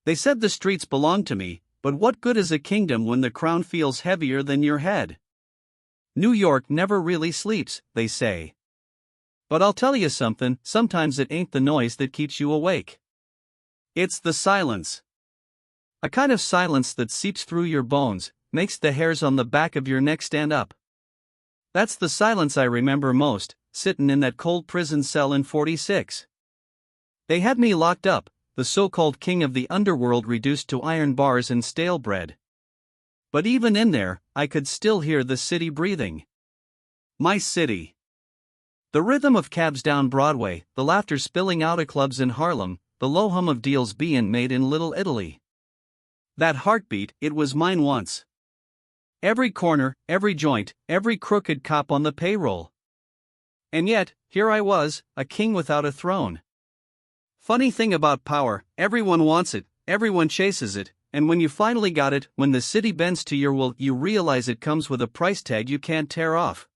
They said the streets belonged to me, but what good is a kingdom when the crown feels heavier than your head? New York never really sleeps, they say. But I'll tell you something, sometimes it ain't the noise that keeps you awake. It's the silence. A kind of silence that seeps through your bones, makes the hairs on the back of your neck stand up. That's the silence I remember most, sittin' in that cold prison cell in 46. They had me locked up, the so-called king of the underworld reduced to iron bars and stale bread. But even in there, I could still hear the city breathing. My city. The rhythm of cabs down Broadway, the laughter spilling out of clubs in Harlem, the low hum of deals being made in Little Italy. That heartbeat, it was mine once. Every corner, every joint, every crooked cop on the payroll. And yet, here I was, a king without a throne. Funny thing about power, everyone wants it, everyone chases it, and when you finally got it, when the city bends to your will, you realize it comes with a price tag you can't tear off.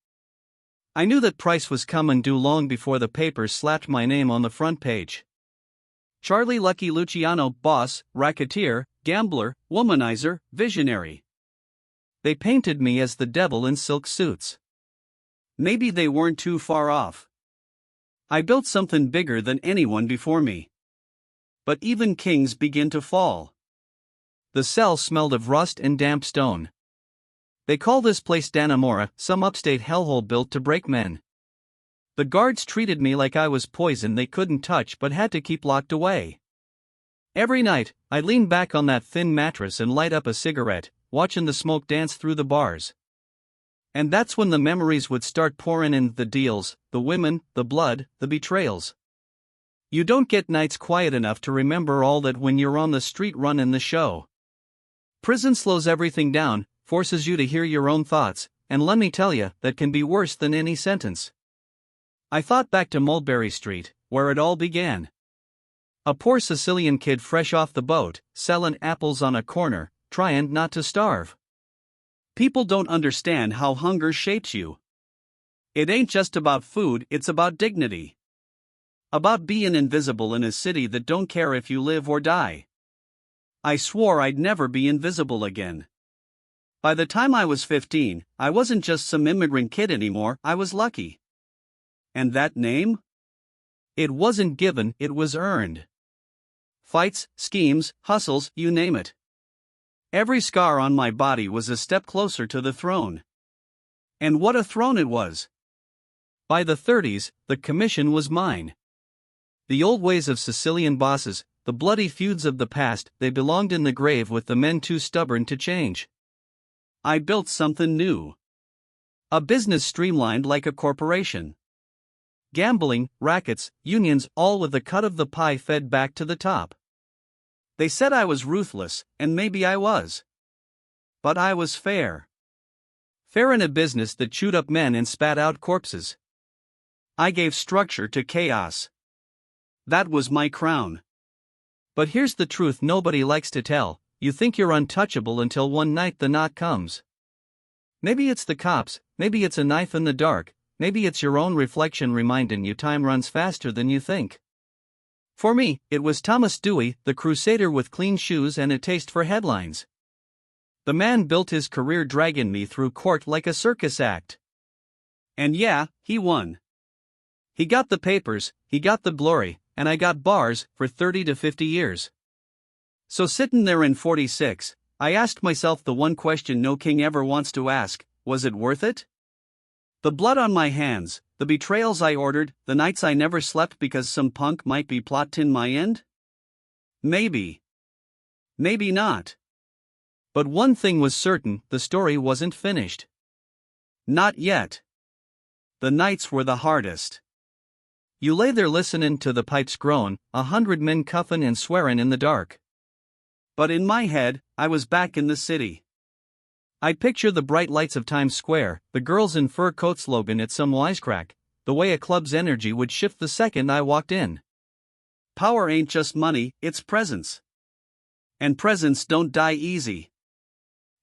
I knew that price was coming due long before the papers slapped my name on the front page. Charlie Lucky Luciano, boss, racketeer, gambler, womanizer, visionary. They painted me as the devil in silk suits. Maybe they weren't too far off. I built something bigger than anyone before me. But even kings begin to fall. The cell smelled of rust and damp stone. They call this place Dannemora, some upstate hellhole built to break men. The guards treated me like I was poison they couldn't touch but had to keep locked away. Every night, I'd lean back on that thin mattress and light up a cigarette, watching the smoke dance through the bars. And that's when the memories would start pouring in, the deals, the women, the blood, the betrayals. You don't get nights quiet enough to remember all that when you're on the street running the show. Prison slows everything down, forces you to hear your own thoughts, and let me tell you, that can be worse than any sentence. I thought back to Mulberry Street, where it all began. A poor Sicilian kid fresh off the boat, selling apples on a corner, trying not to starve. People don't understand how hunger shapes you. It ain't just about food, it's about dignity. About being invisible in a city that don't care if you live or die. I swore I'd never be invisible again. By the time I was 15, I wasn't just some immigrant kid anymore, I was lucky. And that name? It wasn't given, it was earned. Fights, schemes, hustles, you name it. Every scar on my body was a step closer to the throne. And what a throne it was! By the 30s, the commission was mine. The old ways of Sicilian bosses, the bloody feuds of the past, they belonged in the grave with the men too stubborn to change. I built something new. A business streamlined like a corporation. Gambling, rackets, unions, all with a cut of the pie fed back to the top. They said I was ruthless, and maybe I was. But I was fair. Fair in a business that chewed up men and spat out corpses. I gave structure to chaos. That was my crown. But here's the truth nobody likes to tell: you think you're untouchable until one night the knock comes. Maybe it's the cops, maybe it's a knife in the dark, maybe it's your own reflection reminding you time runs faster than you think. For me, it was Thomas Dewey, the crusader with clean shoes and a taste for headlines. The man built his career dragging me through court like a circus act. And yeah, he won. He got the papers, he got the glory, and I got bars for 30 to 50 years. So sitting there in 46, I asked myself the one question no king ever wants to ask: was it worth it? The blood on my hands, the betrayals I ordered, the nights I never slept because some punk might be plotting my end? Maybe. Maybe not. But one thing was certain: the story wasn't finished. Not yet. The nights were the hardest. You lay there listening to the pipes groan, 100 men cuffin' and swearing in the dark. But in my head, I was back in the city. I'd picture the bright lights of Times Square, the girls in fur coats slogan at some wisecrack, the way a club's energy would shift the second I walked in. Power ain't just money, it's presence. And presence don't die easy.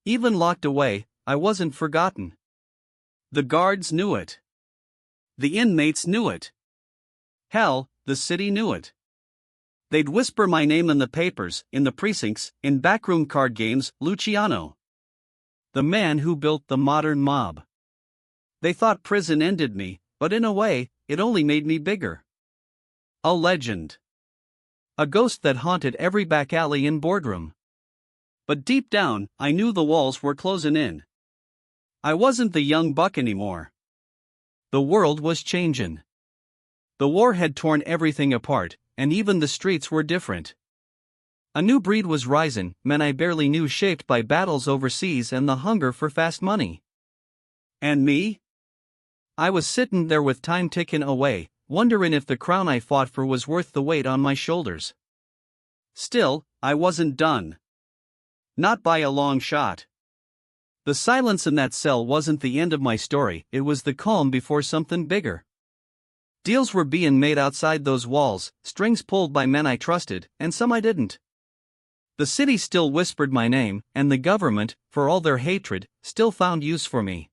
Even locked away, I wasn't forgotten. The guards knew it. The inmates knew it. Hell, the city knew it. They'd whisper my name in the papers, in the precincts, in backroom card games, Luciano. The man who built the modern mob. They thought prison ended me, but in a way, it only made me bigger. A legend. A ghost that haunted every back alley and boardroom. But deep down, I knew the walls were closing in. I wasn't the young buck anymore. The world was changing. The war had torn everything apart, and even the streets were different. A new breed was rising, men I barely knew, shaped by battles overseas and the hunger for fast money. And me? I was sitting there with time ticking away, wondering if the crown I fought for was worth the weight on my shoulders. Still, I wasn't done. Not by a long shot. The silence in that cell wasn't the end of my story, it was the calm before something bigger. Deals were being made outside those walls, strings pulled by men I trusted, and some I didn't. The city still whispered my name, and the government, for all their hatred, still found use for me.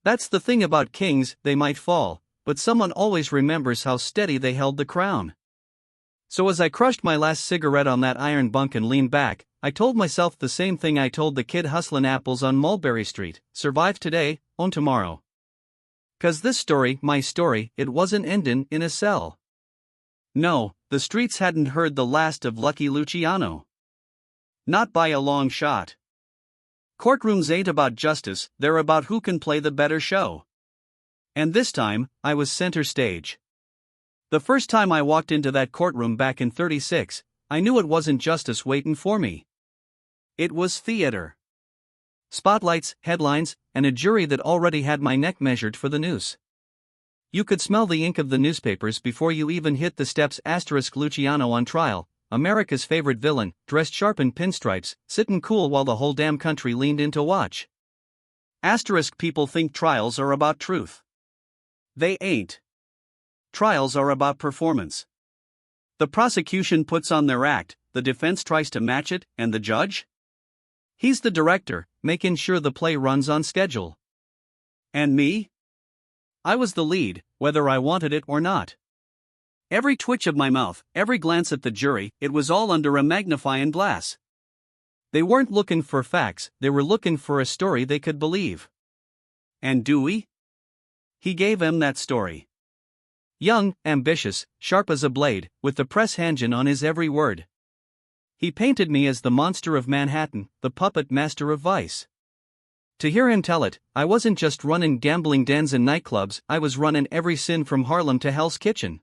That's the thing about kings, they might fall, but someone always remembers how steady they held the crown. So as I crushed my last cigarette on that iron bunk and leaned back, I told myself the same thing I told the kid hustling apples on Mulberry Street: survive today, own tomorrow. 'Cause this story, my story, it wasn't ending in a cell. No, the streets hadn't heard the last of Lucky Luciano. Not by a long shot. Courtrooms ain't about justice, they're about who can play the better show. And this time, I was center stage. The first time I walked into that courtroom back in '36, I knew it wasn't justice waiting for me. It was theater. Spotlights, headlines, and a jury that already had my neck measured for the noose. You could smell the ink of the newspapers before you even hit the steps. Luciano on trial, America's favorite villain, dressed sharp in pinstripes, sitting cool while the whole damn country leaned in to watch. People think trials are about truth. They ain't. Trials are about performance. The prosecution puts on their act, the defense tries to match it, and the judge? He's the director, making sure the play runs on schedule. And me? I was the lead, whether I wanted it or not. Every twitch of my mouth, every glance at the jury, it was all under a magnifying glass. They weren't looking for facts, they were looking for a story they could believe. And Dewey? He gave them that story. Young, ambitious, sharp as a blade, with the press engine on his every word. He painted me as the monster of Manhattan, the puppet master of vice. To hear him tell it, I wasn't just running gambling dens and nightclubs, I was running every sin from Harlem to Hell's Kitchen.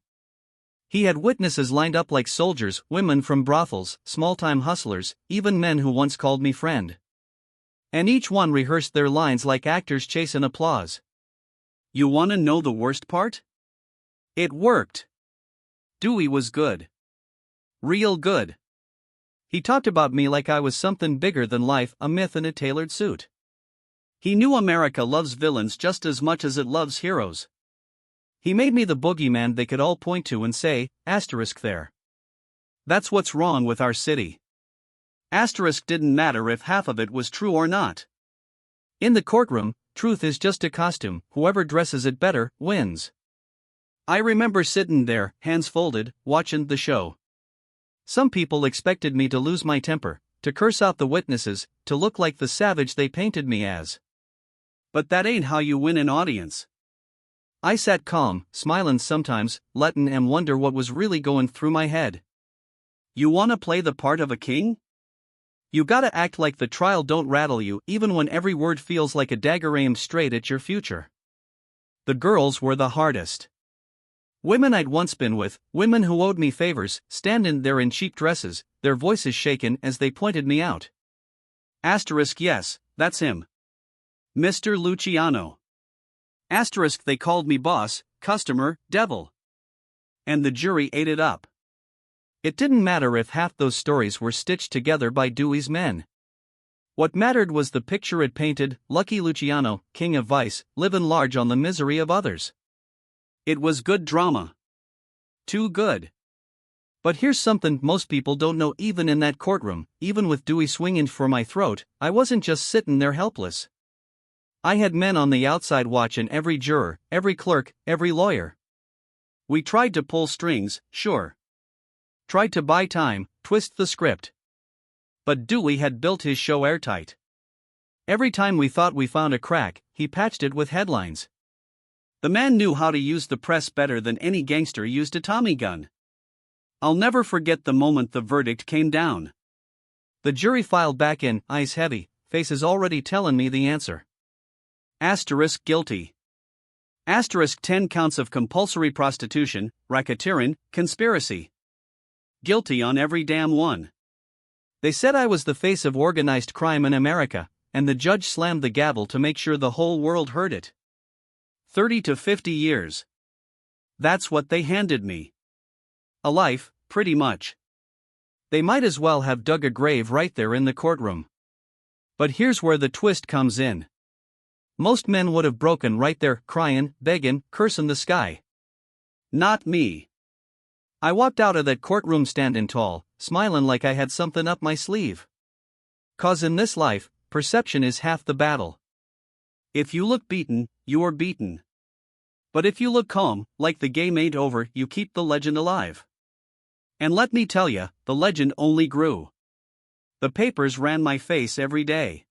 He had witnesses lined up like soldiers, women from brothels, small-time hustlers, even men who once called me friend. And each one rehearsed their lines like actors chasing applause. You wanna know the worst part? It worked. Dewey was good. Real good. He talked about me like I was something bigger than life, a myth in a tailored suit. He knew America loves villains just as much as it loves heroes. He made me the boogeyman they could all point to and say, asterisk there. That's what's wrong with our city. Asterisk didn't matter if half of it was true or not. In the courtroom, truth is just a costume, whoever dresses it better, wins. I remember sitting there, hands folded, watching the show. Some people expected me to lose my temper, to curse out the witnesses, to look like the savage they painted me as. But that ain't how you win an audience. I sat calm, smiling sometimes, letting them wonder what was really going through my head. You wanna play the part of a king? You gotta act like the trial don't rattle you even when every word feels like a dagger aimed straight at your future. The girls were the hardest. Women I'd once been with, women who owed me favors, standing there in cheap dresses, their voices shaken as they pointed me out. Asterisk yes, that's him. Mr. Luciano. Asterisk they called me boss, customer, devil. And the jury ate it up. It didn't matter if half those stories were stitched together by Dewey's men. What mattered was the picture it painted: Lucky Luciano, king of vice, living large on the misery of others. It was good drama. Too good. But here's something most people don't know. Even in that courtroom, even with Dewey swinging for my throat, I wasn't just sitting there helpless. I had men on the outside watching every juror, every clerk, every lawyer. We tried to pull strings, sure. tried to buy time, twist the script. But Dewey had built his show airtight. Every time we thought we found a crack, he patched it with headlines. The man knew how to use the press better than any gangster used a Tommy gun. I'll never forget the moment the verdict came down. The jury filed back in, eyes heavy, faces already telling me the answer. Asterisk guilty. Asterisk 10 counts of compulsory prostitution, racketeering, conspiracy. Guilty on every damn one. They said I was the face of organized crime in America, and the judge slammed the gavel to make sure the whole world heard it. 30 to 50 years. That's what they handed me. A life, pretty much. They might as well have dug a grave right there in the courtroom. But here's where the twist comes in. Most men would have broken right there, crying, begging, cursing the sky. Not me. I walked out of that courtroom standing tall, smiling like I had something up my sleeve. 'Cause in this life, perception is half the battle. If you look beaten, you are beaten. But if you look calm, like the game ain't over, you keep the legend alive. And let me tell ya, the legend only grew. The papers ran my face every day.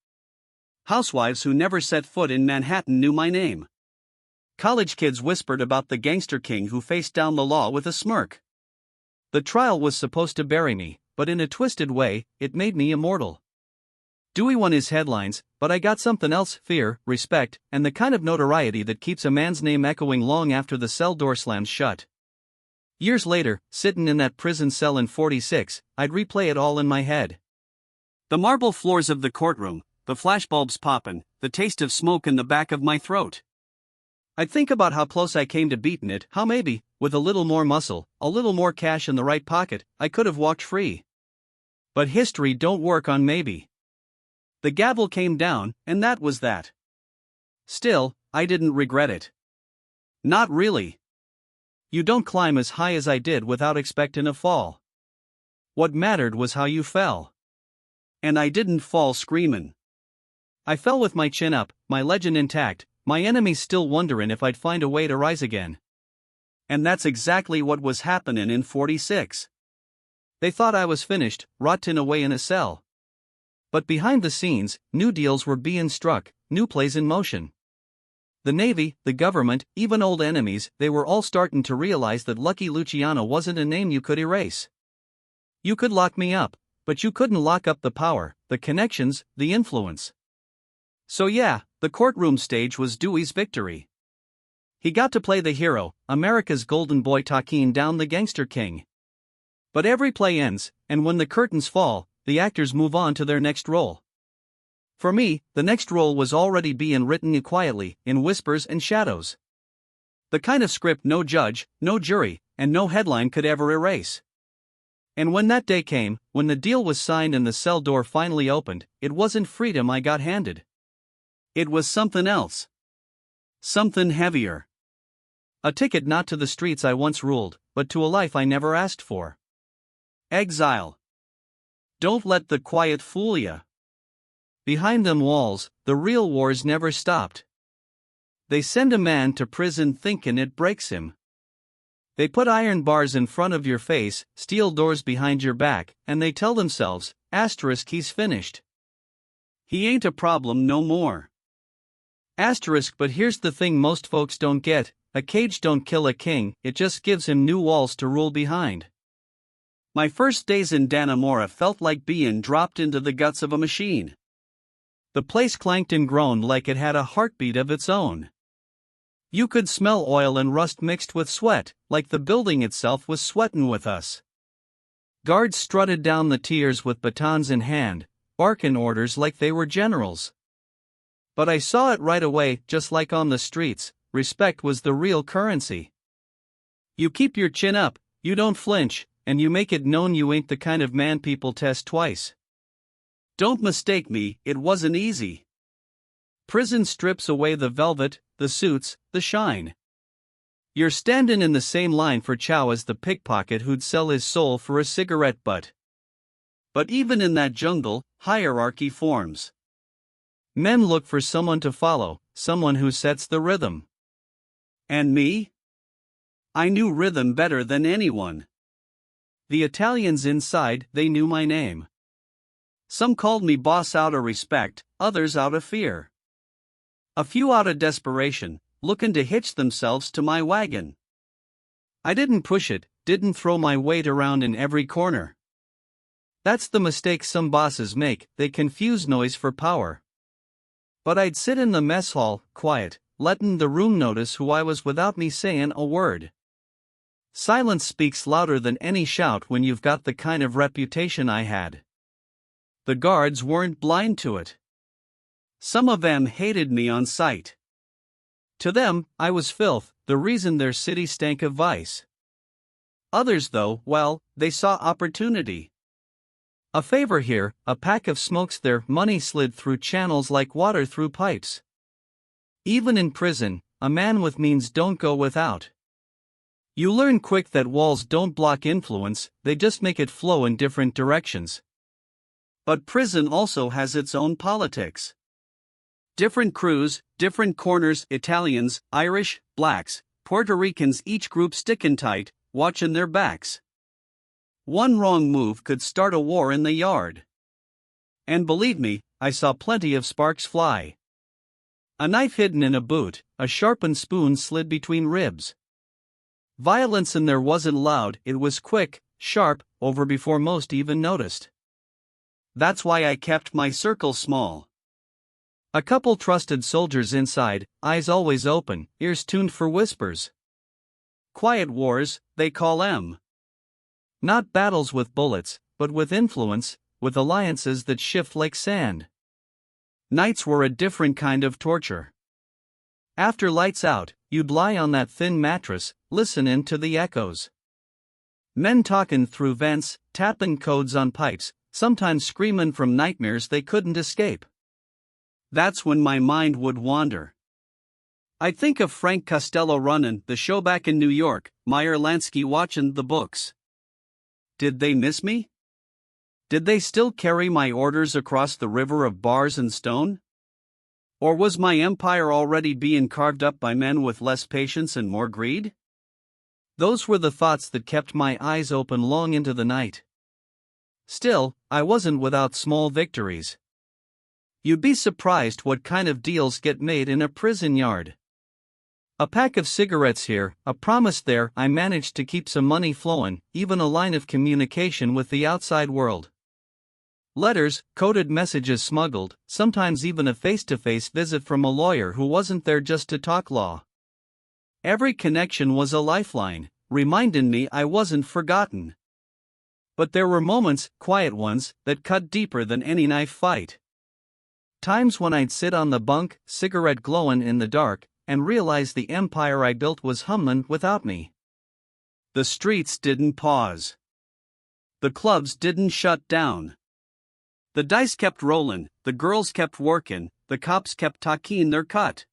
Housewives who never set foot in Manhattan knew my name. College kids whispered about the gangster king who faced down the law with a smirk. The trial was supposed to bury me, but in a twisted way, it made me immortal. Dewey won his headlines, but I got something else: fear, respect, and the kind of notoriety that keeps a man's name echoing long after the cell door slams shut. Years later, sitting in that prison cell in 46, I'd replay it all in my head. The marble floors of the courtroom, the flashbulbs poppin', the taste of smoke in the back of my throat. I'd think about how close I came to beating it, how maybe, with a little more muscle, a little more cash in the right pocket, I could have walked free. But history don't work on maybe. The gavel came down, and that was that. Still, I didn't regret it. Not really. You don't climb as high as I did without expecting a fall. What mattered was how you fell. And I didn't fall screamin'. I fell with my chin up, my legend intact, my enemies still wonderin' if I'd find a way to rise again. And that's exactly what was happenin' in 46. They thought I was finished, rottin' away in a cell. But behind the scenes, new deals were being struck, new plays in motion. The Navy, the government, even old enemies, they were all starting to realize that Lucky Luciano wasn't a name you could erase. You could lock me up, but you couldn't lock up the power, the connections, the influence. So yeah, the courtroom stage was Dewey's victory. He got to play the hero, America's golden boy talking down the gangster king. But every play ends, and when the curtains fall, the actors move on to their next role. For me, the next role was already being written quietly, in whispers and shadows. The kind of script no judge, no jury, and no headline could ever erase. And when that day came, when the deal was signed and the cell door finally opened, it wasn't freedom I got handed. It was something else. Something heavier. A ticket not to the streets I once ruled, but to a life I never asked for. Exile. Don't let the quiet fool ya. Behind them walls, the real wars never stopped. They send a man to prison thinking it breaks him. They put iron bars in front of your face, steel doors behind your back, and they tell themselves, asterisk, he's finished. He ain't a problem no more. Asterisk, but here's the thing most folks don't get: a cage don't kill a king, it just gives him new walls to rule behind. My first days in Dannemora felt like being dropped into the guts of a machine. The place clanked and groaned like it had a heartbeat of its own. You could smell oil and rust mixed with sweat, like the building itself was sweatin' with us. Guards strutted down the tiers with batons in hand, barking orders like they were generals. But I saw it right away, just like on the streets, respect was the real currency. You keep your chin up, you don't flinch, and you make it known you ain't the kind of man people test twice. Don't mistake me, it wasn't easy. Prison strips away the velvet, the suits, the shine. You're standing in the same line for chow as the pickpocket who'd sell his soul for a cigarette butt. But even in that jungle, hierarchy forms. Men look for someone to follow, someone who sets the rhythm. And me? I knew rhythm better than anyone. The Italians inside, they knew my name. Some called me boss out of respect, others out of fear. A few out of desperation, looking to hitch themselves to my wagon. I didn't push it, didn't throw my weight around in every corner. That's the mistake some bosses make, they confuse noise for power. But I'd sit in the mess hall, quiet, letting the room notice who I was without me saying a word. Silence speaks louder than any shout when you've got the kind of reputation I had. The guards weren't blind to it. Some of them hated me on sight. To them, I was filth, the reason their city stank of vice. Others, though, well, they saw opportunity. A favor here, a pack of smokes there, money slid through channels like water through pipes. Even in prison, a man with means don't go without. You learn quick that walls don't block influence, they just make it flow in different directions. But prison also has its own politics. Different crews, different corners, Italians, Irish, blacks, Puerto Ricans, each group sticking tight, watching their backs. One wrong move could start a war in the yard. And believe me, I saw plenty of sparks fly. A knife hidden in a boot, a sharpened spoon slid between ribs. Violence in there wasn't loud, it was quick, sharp, over before most even noticed. That's why I kept my circle small. A couple trusted soldiers inside, eyes always open, ears tuned for whispers. Quiet wars, they call 'em. Not battles with bullets, but with influence, with alliances that shift like sand. Nights were a different kind of torture. After lights out, you'd lie on that thin mattress, listening to the echoes. Men talking through vents, tapping codes on pipes, sometimes screaming from nightmares they couldn't escape. That's when my mind would wander. I'd think of Frank Costello running the show back in New York, Meyer Lansky watching the books. Did they miss me? Did they still carry my orders across the river of bars and stone? Or was my empire already being carved up by men with less patience and more greed? Those were the thoughts that kept my eyes open long into the night. Still, I wasn't without small victories. You'd be surprised what kind of deals get made in a prison yard. A pack of cigarettes here, a promise there, I managed to keep some money flowing, even a line of communication with the outside world. Letters, coded messages smuggled, sometimes even a face-to-face visit from a lawyer who wasn't there just to talk law. Every connection was a lifeline, reminding me I wasn't forgotten. But there were moments, quiet ones, that cut deeper than any knife fight. Times when I'd sit on the bunk, cigarette glowing in the dark, and realize the empire I built was humming without me. The streets didn't pause. The clubs didn't shut down. The dice kept rolling, the girls kept working, the cops kept talking their cut.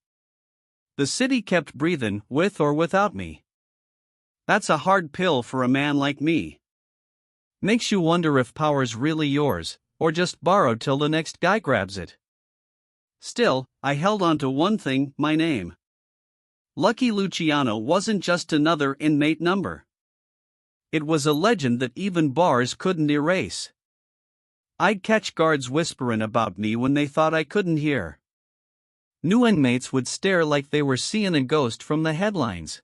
The city kept breathing, with or without me. That's a hard pill for a man like me. Makes you wonder if power's really yours, or just borrowed till the next guy grabs it. Still, I held on to one thing, my name. Lucky Luciano wasn't just another inmate number. It was a legend that even bars couldn't erase. I'd catch guards whispering about me when they thought I couldn't hear. New inmates would stare like they were seeing a ghost from the headlines.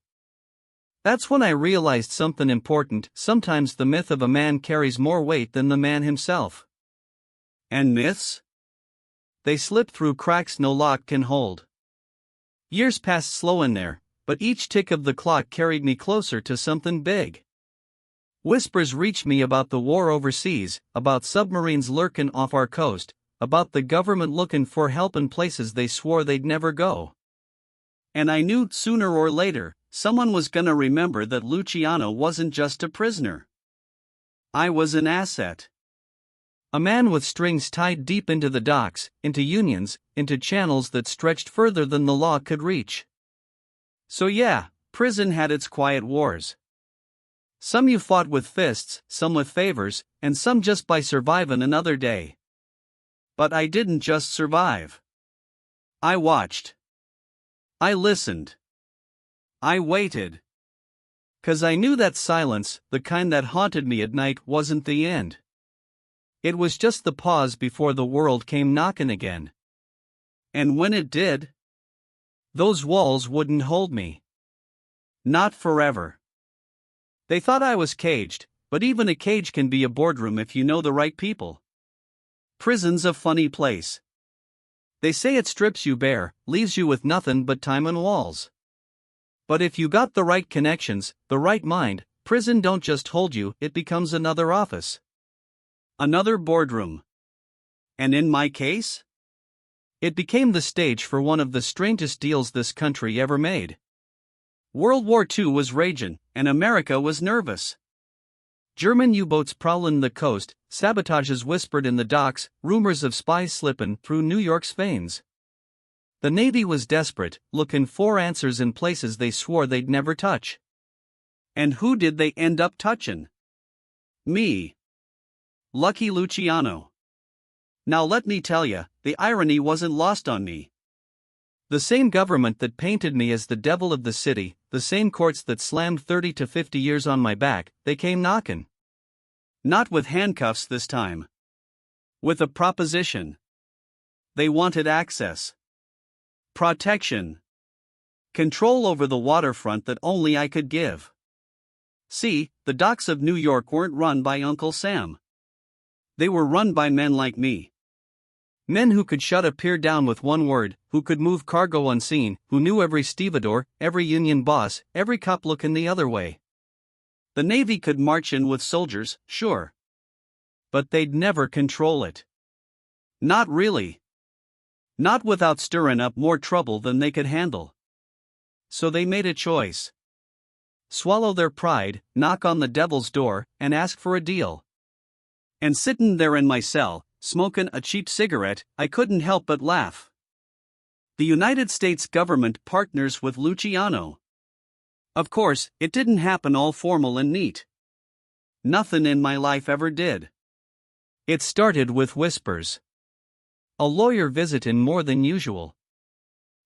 That's when I realized something important. Sometimes the myth of a man carries more weight than the man himself. And myths? They slip through cracks no lock can hold. Years passed slow in there, but each tick of the clock carried me closer to something big. Whispers reached me about the war overseas, about submarines lurking off our coast, about the government looking for help in places they swore they'd never go. And I knew sooner or later, someone was gonna remember that Luciano wasn't just a prisoner. I was an asset. A man with strings tied deep into the docks, into unions, into channels that stretched further than the law could reach. So yeah, prison had its quiet wars. Some you fought with fists, some with favors, and some just by surviving another day. But I didn't just survive. I watched. I listened. I waited. 'Cause I knew that silence, the kind that haunted me at night, wasn't the end. It was just the pause before the world came knocking again. And when it did, those walls wouldn't hold me. Not forever. They thought I was caged, but even a cage can be a boardroom if you know the right people. Prison's a funny place. They say it strips you bare, leaves you with nothing but time and walls. But if you got the right connections, the right mind, prison don't just hold you, it becomes another office. Another boardroom. And in my case, it became the stage for one of the strangest deals this country ever made. World War II was raging, and America was nervous. German U-boats prowling the coast, sabotages whispered in the docks, rumors of spies slipping through New York's veins. The Navy was desperate, looking for answers in places they swore they'd never touch. And who did they end up touching? Me. Lucky Luciano. Now let me tell ya, the irony wasn't lost on me. The same government that painted me as the devil of the city, the same courts that slammed 30 to 50 years on my back, they came knocking. Not with handcuffs this time. With a proposition. They wanted access. Protection. Control over the waterfront that only I could give. See, the docks of New York weren't run by Uncle Sam. They were run by men like me. Men who could shut a pier down with one word, who could move cargo unseen, who knew every stevedore, every union boss, every cop looking the other way. The Navy could march in with soldiers, sure. But they'd never control it. Not really. Not without stirring up more trouble than they could handle. So they made a choice. Swallow their pride, knock on the devil's door, and ask for a deal. And sitting there in my cell, smoking a cheap cigarette, I couldn't help but laugh. The United States government partners with Luciano. Of course, it didn't happen all formal and neat. Nothing in my life ever did. It started with whispers. A lawyer visiting more than usual.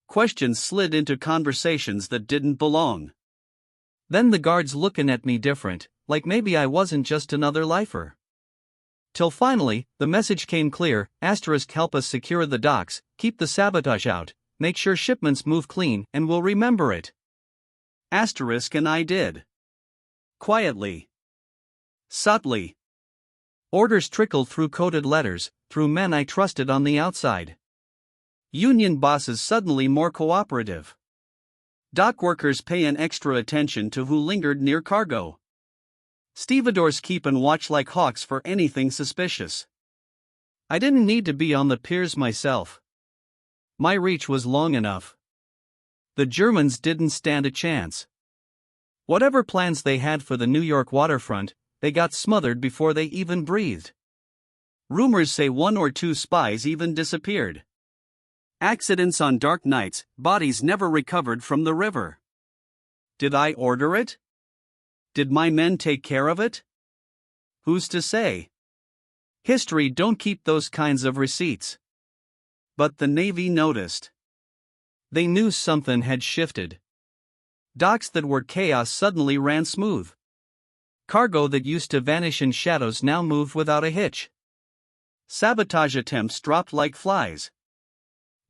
Questions slid into conversations that didn't belong. Then the guards looking at me different, like maybe I wasn't just another lifer. Till finally, the message came clear, * help us secure the docks, keep the sabotage out, make sure shipments move clean, and we'll remember it. * and I did. Quietly. Subtly. Orders trickled through coded letters, through men I trusted on the outside. Union bosses suddenly more cooperative. Dock workers paying extra attention to who lingered near cargo. Stevedores keeping watch like hawks for anything suspicious. I didn't need to be on the piers myself. My reach was long enough. The Germans didn't stand a chance. Whatever plans they had for the New York waterfront, they got smothered before they even breathed. Rumors say 1 or 2 spies even disappeared. Accidents on dark nights, bodies never recovered from the river. Did I order it? Did my men take care of it? Who's to say? History don't keep those kinds of receipts. But the Navy noticed. They knew something had shifted. Docks that were chaos suddenly ran smooth. Cargo that used to vanish in shadows now moved without a hitch. Sabotage attempts dropped like flies.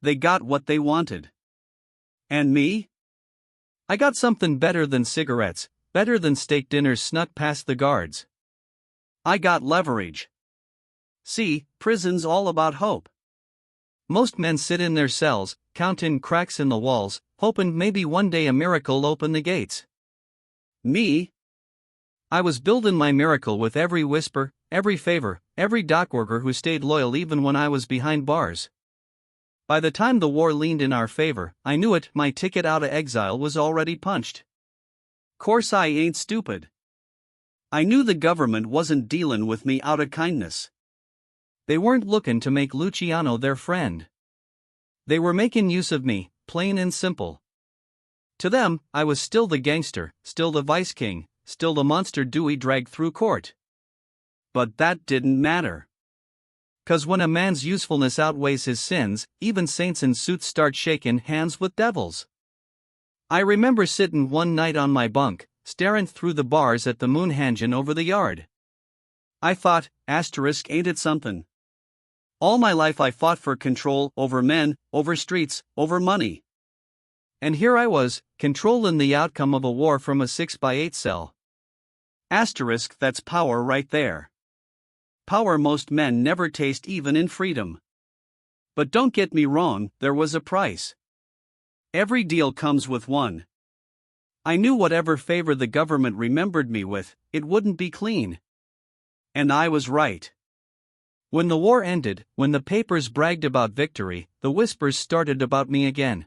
They got what they wanted. And me? I got something better than cigarettes, better than steak dinners snuck past the guards. I got leverage. See, prison's all about hope. Most men sit in their cells, counting cracks in the walls, hoping maybe one day a miracle'll open the gates. Me? I was building my miracle with every whisper, every favor, every dock worker who stayed loyal even when I was behind bars. By the time the war leaned in our favor, I knew it, my ticket out of exile was already punched. Course I ain't stupid. I knew the government wasn't dealing with me out of kindness. They weren't looking to make Luciano their friend. They were making use of me, plain and simple. To them, I was still the gangster, still the vice king, still the monster Dewey dragged through court. But that didn't matter. 'Cause when a man's usefulness outweighs his sins, even saints in suits start shaking hands with devils. I remember sitting one night on my bunk, staring through the bars at the moon hanging over the yard. I thought, ain't it something? All my life I fought for control over men, over streets, over money. And here I was, controlling the outcome of a war from a 6x8 cell. That's power right there. Power most men never taste even in freedom. But don't get me wrong, there was a price. Every deal comes with one. I knew whatever favor the government remembered me with, it wouldn't be clean. And I was right. When the war ended, when the papers bragged about victory, the whispers started about me again.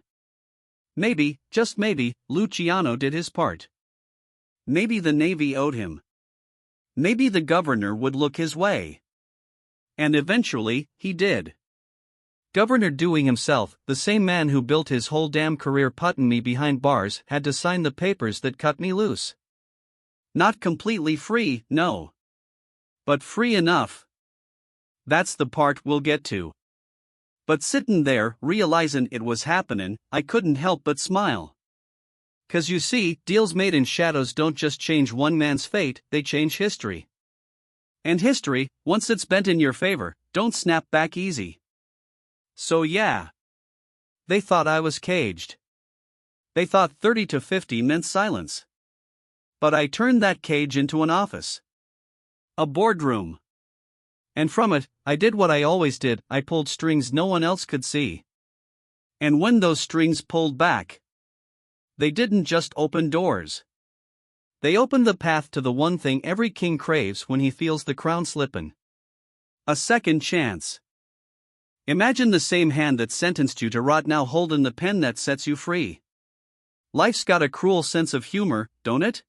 Maybe, just maybe, Luciano did his part. Maybe the Navy owed him. Maybe the governor would look his way. And eventually, he did. Governor Dewey himself, the same man who built his whole damn career putting me behind bars, had to sign the papers that cut me loose. Not completely free, no. But free enough. That's the part we'll get to. But sitting there, realizing it was happening, I couldn't help but smile. 'Cause you see, deals made in shadows don't just change one man's fate, they change history. And history, once it's bent in your favor, don't snap back easy. So yeah. They thought I was caged. They thought 30 to 50 meant silence. But I turned that cage into an office. A boardroom. And from it, I did what I always did, I pulled strings no one else could see. And when those strings pulled back, they didn't just open doors. They opened the path to the one thing every king craves when he feels the crown slippin'. A second chance. Imagine the same hand that sentenced you to rot now holding the pen that sets you free. Life's got a cruel sense of humor, don't it?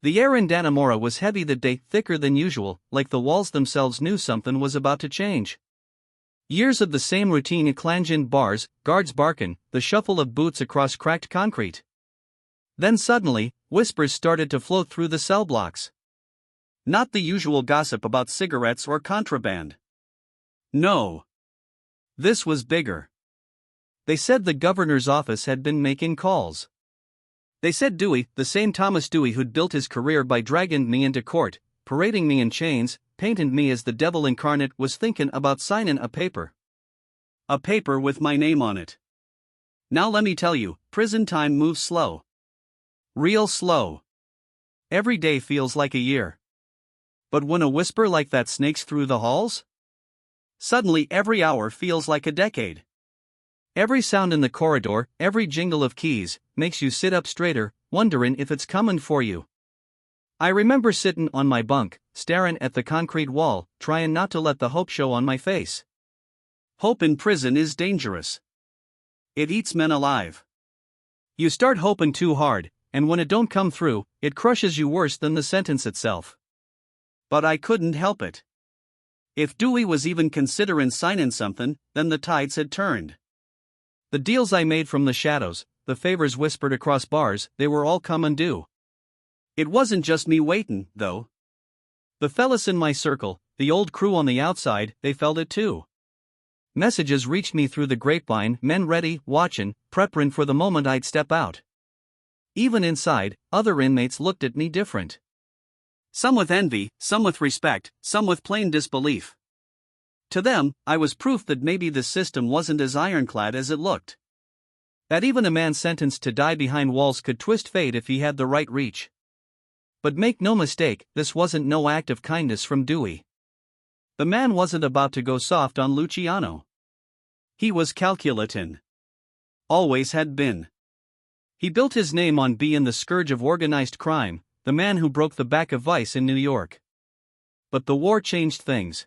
The air in Dannemora was heavy that day, thicker than usual, like the walls themselves knew something was about to change. Years of the same routine, clanging bars, guards barking, the shuffle of boots across cracked concrete. Then suddenly, whispers started to float through the cell blocks. Not the usual gossip about cigarettes or contraband. No. This was bigger. They said the governor's office had been making calls. They said Dewey, the same Thomas Dewey who'd built his career by dragging me into court, parading me in chains, painting me as the devil incarnate, was thinking about signing a paper. A paper with my name on it. Now let me tell you, prison time moves slow. Real slow. Every day feels like a year. But when a whisper like that snakes through the halls? Suddenly every hour feels like a decade. Every sound in the corridor, every jingle of keys, makes you sit up straighter, wondering if it's coming for you. I remember sitting on my bunk, staring at the concrete wall, trying not to let the hope show on my face. Hope in prison is dangerous. It eats men alive. You start hoping too hard, and when it don't come through, it crushes you worse than the sentence itself. But I couldn't help it. If Dewey was even considering signing something, then the tides had turned. The deals I made from the shadows, the favors whispered across bars, they were all come undue. It wasn't just me waiting, though. The fellas in my circle, the old crew on the outside, they felt it too. Messages reached me through the grapevine, men ready, watching, preparing for the moment I'd step out. Even inside, other inmates looked at me different. Some with envy, some with respect, some with plain disbelief. To them, I was proof that maybe the system wasn't as ironclad as it looked. That even a man sentenced to die behind walls could twist fate if he had the right reach. But make no mistake, this wasn't no act of kindness from Dewey. The man wasn't about to go soft on Luciano. He was calculating. Always had been. He built his name on being the scourge of organized crime, the man who broke the back of vice in New York. But the war changed things.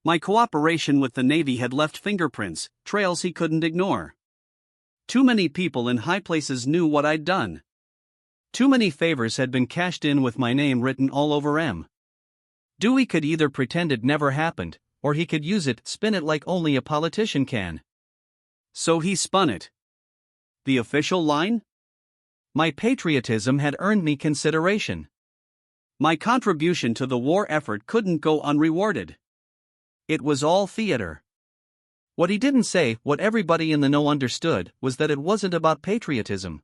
My cooperation with the Navy had left fingerprints, trails he couldn't ignore. Too many people in high places knew what I'd done. Too many favors had been cashed in with my name written all over 'em. Dewey could either pretend it never happened, or he could use it, spin it like only a politician can. So he spun it. The official line? My patriotism had earned me consideration. My contribution to the war effort couldn't go unrewarded. It was all theater. What he didn't say, what everybody in the know understood, was that it wasn't about patriotism.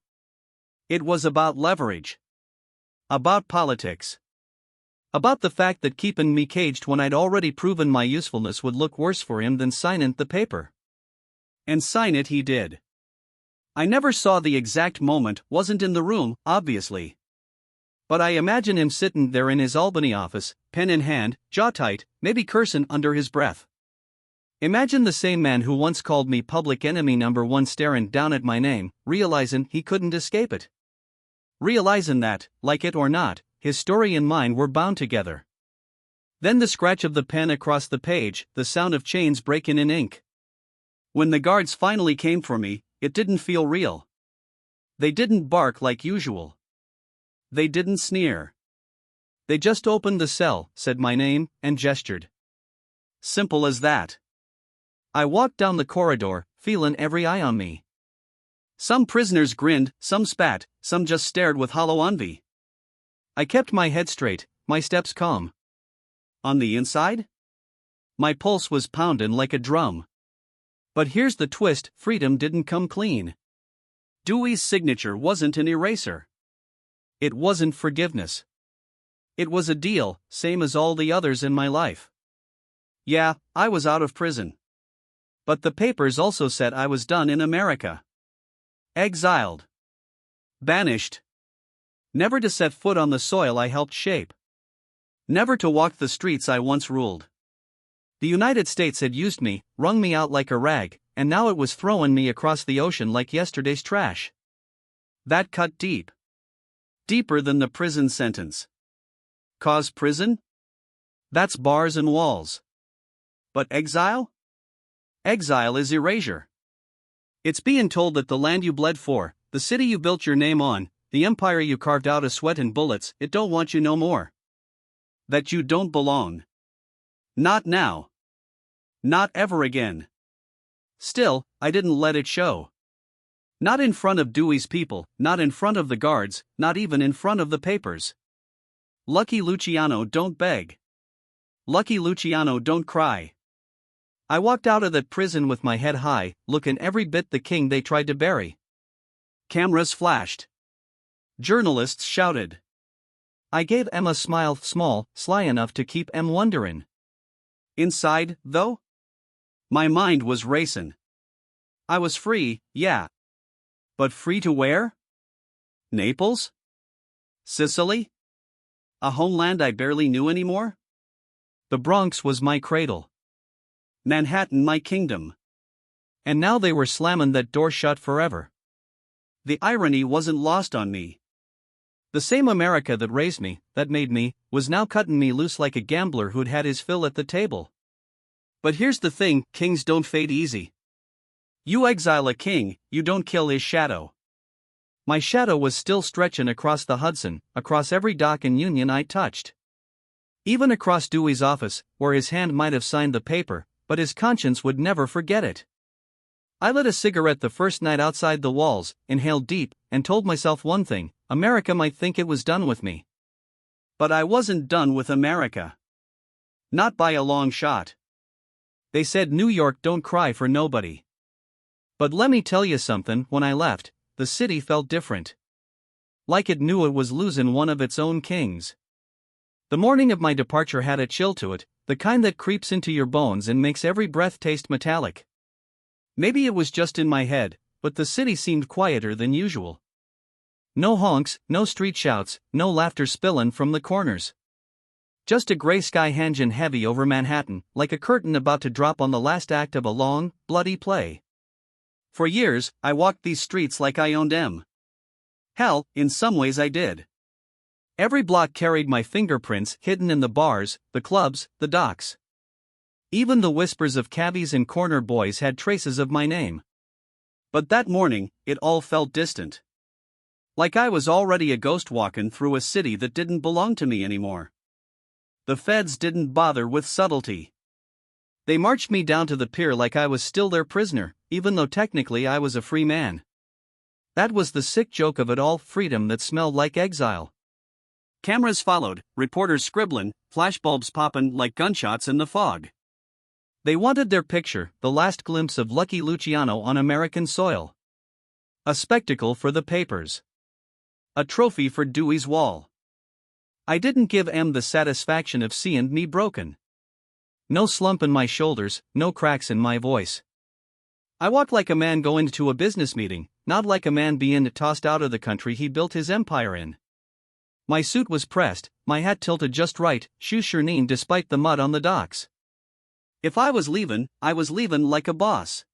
It was about leverage. About politics. About the fact that keeping me caged when I'd already proven my usefulness would look worse for him than signing the paper. And sign it he did. I never saw the exact moment, wasn't in the room, obviously. But I imagine him sitting there in his Albany office, pen in hand, jaw tight, maybe cursing under his breath. Imagine the same man who once called me public enemy number one staring down at my name, realizing he couldn't escape it. Realizing that, like it or not, his story and mine were bound together. Then the scratch of the pen across the page, the sound of chains breaking in ink. When the guards finally came for me, it didn't feel real. They didn't bark like usual. They didn't sneer. They just opened the cell, said my name, and gestured. Simple as that. I walked down the corridor, feeling every eye on me. Some prisoners grinned, some spat, some just stared with hollow envy. I kept my head straight, my steps calm. On the inside? My pulse was pounding like a drum. But here's the twist, freedom didn't come clean. Dewey's signature wasn't an eraser. It wasn't forgiveness. It was a deal, same as all the others in my life. Yeah, I was out of prison. But the papers also said I was done in America. Exiled. Banished. Never to set foot on the soil I helped shape. Never to walk the streets I once ruled. The United States had used me, wrung me out like a rag, and now it was throwing me across the ocean like yesterday's trash. That cut deep. Deeper than the prison sentence. Cause prison? That's bars and walls. But exile? Exile is erasure. It's being told that the land you bled for, the city you built your name on, the empire you carved out of sweat and bullets, it don't want you no more. That you don't belong. Not now. Not ever again. Still, I didn't let it show. Not in front of Dewey's people, not in front of the guards, not even in front of the papers. Lucky Luciano don't beg. Lucky Luciano don't cry. I walked out of that prison with my head high, looking every bit the king they tried to bury. Cameras flashed. Journalists shouted. I gave Em a smile, small, sly enough to keep Em wondering. Inside, though? My mind was racing. I was free, yeah. But free to where? Naples? Sicily? A homeland I barely knew anymore? The Bronx was my cradle. Manhattan my kingdom. And now they were slamming that door shut forever. The irony wasn't lost on me. The same America that raised me, that made me, was now cutting me loose like a gambler who'd had his fill at the table. But here's the thing, kings don't fade easy. You exile a king, you don't kill his shadow. My shadow was still stretching across the Hudson, across every dock and union I touched. Even across Dewey's office, where his hand might have signed the paper, but his conscience would never forget it. I lit a cigarette the first night outside the walls, inhaled deep, and told myself one thing: America might think it was done with me. But I wasn't done with America. Not by a long shot. They said New York don't cry for nobody. But let me tell you something, when I left, the city felt different. Like it knew it was losing one of its own kings. The morning of my departure had a chill to it, the kind that creeps into your bones and makes every breath taste metallic. Maybe it was just in my head, but the city seemed quieter than usual. No honks, no street shouts, no laughter spilling from the corners. Just a gray sky hanging heavy over Manhattan, like a curtain about to drop on the last act of a long, bloody play. For years, I walked these streets like I owned them. Hell, in some ways I did. Every block carried my fingerprints hidden in the bars, the clubs, the docks. Even the whispers of cabbies and corner boys had traces of my name. But that morning, it all felt distant. Like I was already a ghost walking through a city that didn't belong to me anymore. The feds didn't bother with subtlety. They marched me down to the pier like I was still their prisoner, even though technically I was a free man. That was the sick joke of it all, freedom that smelled like exile. Cameras followed, reporters scribbling, flashbulbs popping like gunshots in the fog. They wanted their picture, the last glimpse of Lucky Luciano on American soil. A spectacle for the papers. A trophy for Dewey's wall. I didn't give M the satisfaction of seeing me broken. No slump in my shoulders, no cracks in my voice. I walked like a man going to a business meeting, not like a man being tossed out of the country he built his empire in. My suit was pressed, my hat tilted just right, shoes shireen despite the mud on the docks. If I was leaving like a boss.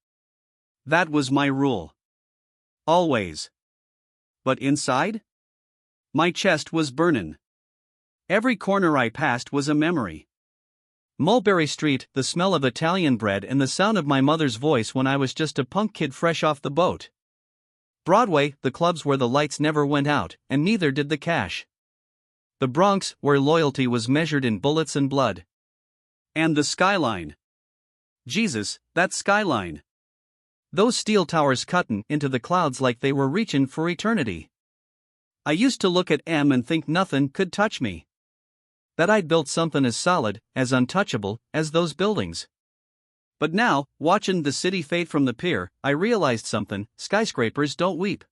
That was my rule. Always. But inside? My chest was burnin'. Every corner I passed was a memory. Mulberry Street, the smell of Italian bread and the sound of my mother's voice when I was just a punk kid fresh off the boat. Broadway, the clubs where the lights never went out, and neither did the cash. The Bronx, where loyalty was measured in bullets and blood. And the skyline. Jesus, that skyline. Those steel towers cuttin' into the clouds like they were reaching for eternity. I used to look at M and think nothing could touch me. That I'd built something as solid, as untouchable, as those buildings. But now, watching the city fade from the pier, I realized something: skyscrapers don't weep.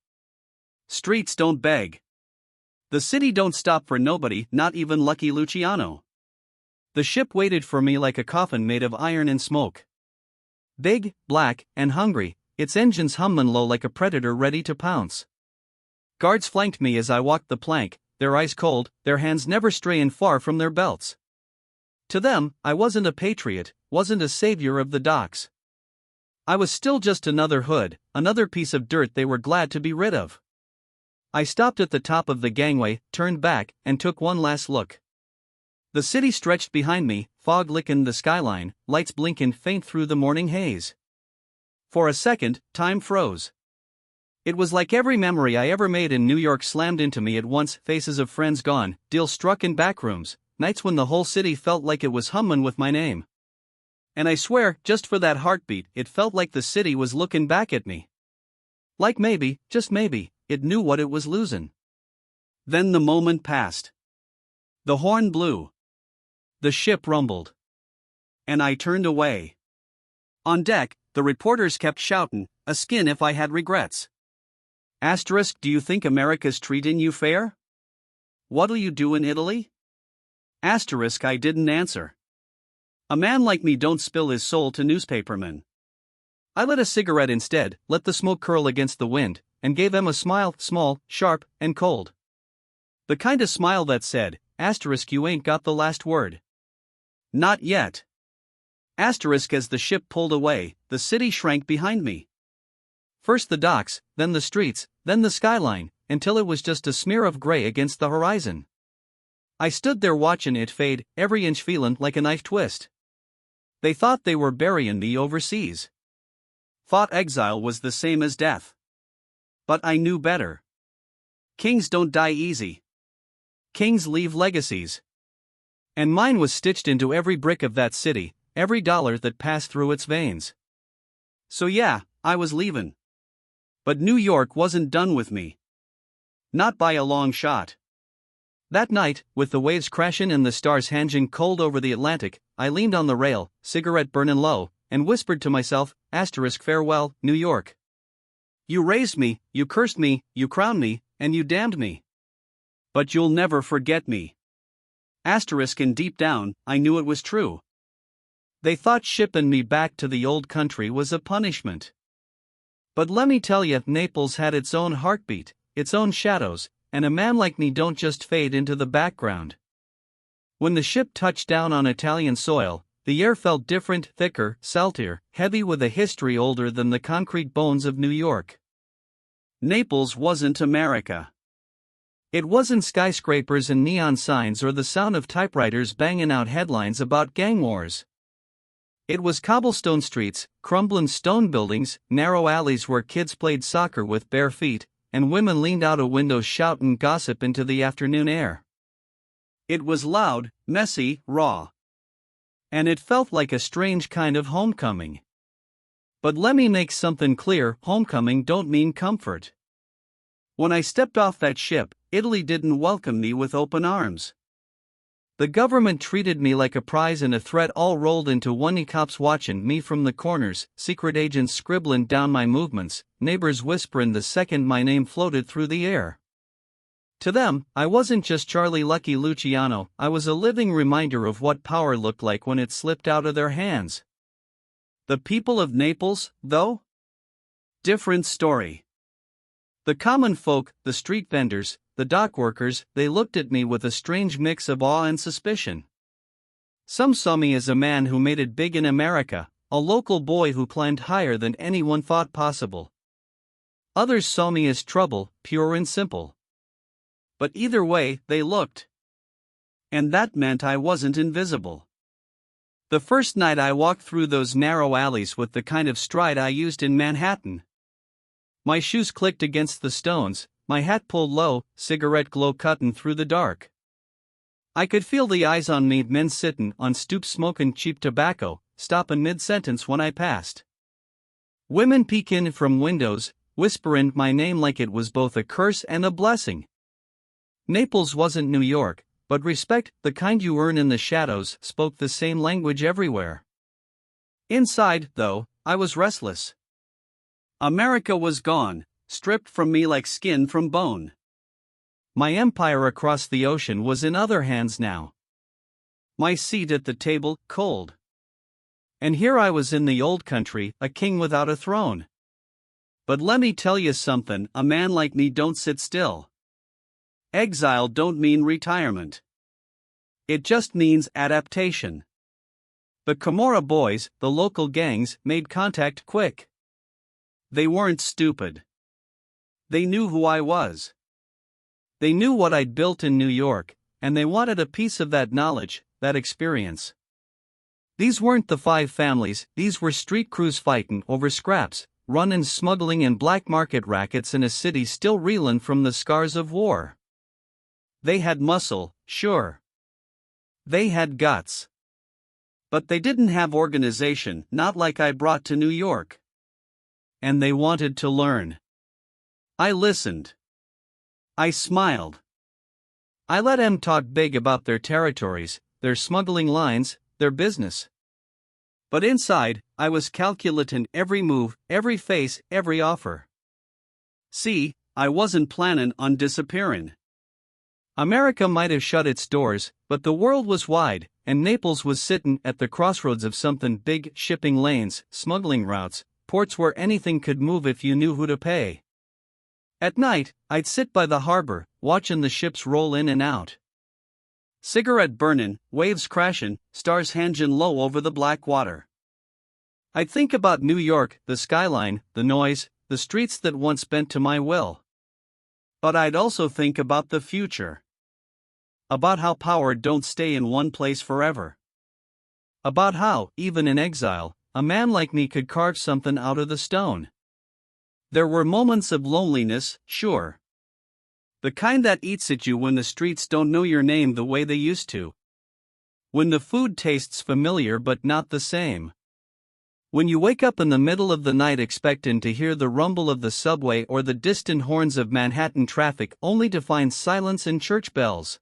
Streets don't beg. The city don't stop for nobody, not even lucky Luciano. The ship waited for me like a coffin made of iron and smoke. Big, black, and hungry, its engines hummin' low like a predator ready to pounce. Guards flanked me as I walked the plank, their eyes cold, their hands never strayin' far from their belts. To them, I wasn't a patriot, wasn't a savior of the docks. I was still just another hood, another piece of dirt they were glad to be rid of. I stopped at the top of the gangway, turned back, and took one last look. The city stretched behind me, fog lickin' the skyline, lights blinkin' faint through the morning haze. For a second, time froze. It was like every memory I ever made in New York slammed into me at once: faces of friends gone, deals struck in backrooms, nights when the whole city felt like it was hummin' with my name. And I swear, just for that heartbeat, it felt like the city was looking back at me. Like maybe, just maybe, it knew what it was losing. Then the moment passed. The horn blew. The ship rumbled. And I turned away. On deck, the reporters kept shouting, "A skin if I had regrets." Asterisk, do you think America's treating you fair? What'll you do in Italy? Asterisk, I didn't answer. A man like me don't spill his soul to newspapermen. I lit a cigarette instead, let the smoke curl against the wind, and gave them a smile, small, sharp, and cold. The kind of smile that said, asterisk, you ain't got the last word. Not yet. Asterisk, as the ship pulled away, the city shrank behind me. First the docks, then the streets, then the skyline, until it was just a smear of gray against the horizon. I stood there watching it fade, every inch feelin' like a knife twist. They thought they were burying me overseas. Thought exile was the same as death. But I knew better. Kings don't die easy. Kings leave legacies. And mine was stitched into every brick of that city, every dollar that passed through its veins. So yeah, I was leaving. But New York wasn't done with me. Not by a long shot. That night, with the waves crashin' and the stars hanging cold over the Atlantic, I leaned on the rail, cigarette burnin' low, and whispered to myself, asterisk, farewell, New York. You raised me, you cursed me, you crowned me, and you damned me. But you'll never forget me. Asterisk, and deep down, I knew it was true. They thought shippin' me back to the old country was a punishment. But let me tell you, Naples had its own heartbeat, its own shadows, and a man like me don't just fade into the background. When the ship touched down on Italian soil, the air felt different, thicker, saltier, heavy with a history older than the concrete bones of New York. Naples wasn't America. It wasn't skyscrapers and neon signs or the sound of typewriters banging out headlines about gang wars. It was cobblestone streets, crumbling stone buildings, narrow alleys where kids played soccer with bare feet, and women leaned out of windows shouting gossip into the afternoon air. It was loud, messy, raw. And it felt like a strange kind of homecoming. But let me make something clear, homecoming don't mean comfort. When I stepped off that ship, Italy didn't welcome me with open arms. The government treated me like a prize and a threat, all rolled into one. Cops watching me from the corners, secret agents scribbling down my movements, neighbors whispering the second my name floated through the air. To them, I wasn't just Charlie Lucky Luciano, I was a living reminder of what power looked like when it slipped out of their hands. The people of Naples, though? Different story. The common folk, the street vendors, the dock workers, they looked at me with a strange mix of awe and suspicion. Some saw me as a man who made it big in America, a local boy who climbed higher than anyone thought possible. Others saw me as trouble, pure and simple. But either way, they looked. And that meant I wasn't invisible. The first night I walked through those narrow alleys with the kind of stride I used in Manhattan. My shoes clicked against the stones, my hat pulled low, cigarette glow cuttin' through the dark. I could feel the eyes on me, men sittin' on stoops smokin' cheap tobacco, stoppin' mid-sentence when I passed. Women peekin' from windows, whisperin' my name like it was both a curse and a blessing. Naples wasn't New York, but respect, the kind you earn in the shadows, spoke the same language everywhere. Inside, though, I was restless. America was gone, stripped from me like skin from bone. My empire across the ocean was in other hands now. My seat at the table, cold. And here I was in the old country, a king without a throne. But let me tell you something, a man like me don't sit still. Exile don't mean retirement. It just means adaptation. The Camorra boys, the local gangs, made contact quick. They weren't stupid. They knew who I was. They knew what I'd built in New York, and they wanted a piece of that knowledge, that experience. These weren't the five families, these were street crews fighting over scraps, running smuggling and black market rackets in a city still reeling from the scars of war. They had muscle, sure. They had guts. But they didn't have organization, not like I brought to New York. And they wanted to learn. I listened. I smiled. I let them talk big about their territories, their smuggling lines, their business. But inside, I was calculating every move, every face, every offer. See, I wasn't planning on disappearing. America might have shut its doors, but the world was wide, and Naples was sitting at the crossroads of something big: shipping lanes, smuggling routes, ports where anything could move if you knew who to pay. At night, I'd sit by the harbor, watching the ships roll in and out. Cigarette burning, waves crashing, stars hanging low over the black water. I'd think about New York, the skyline, the noise, the streets that once bent to my will. But I'd also think about the future. About how power don't stay in one place forever. About how, even in exile, a man like me could carve something out of the stone. There were moments of loneliness, sure. The kind that eats at you when the streets don't know your name the way they used to. When the food tastes familiar but not the same. When you wake up in the middle of the night expecting to hear the rumble of the subway or the distant horns of Manhattan traffic only to find silence and church bells.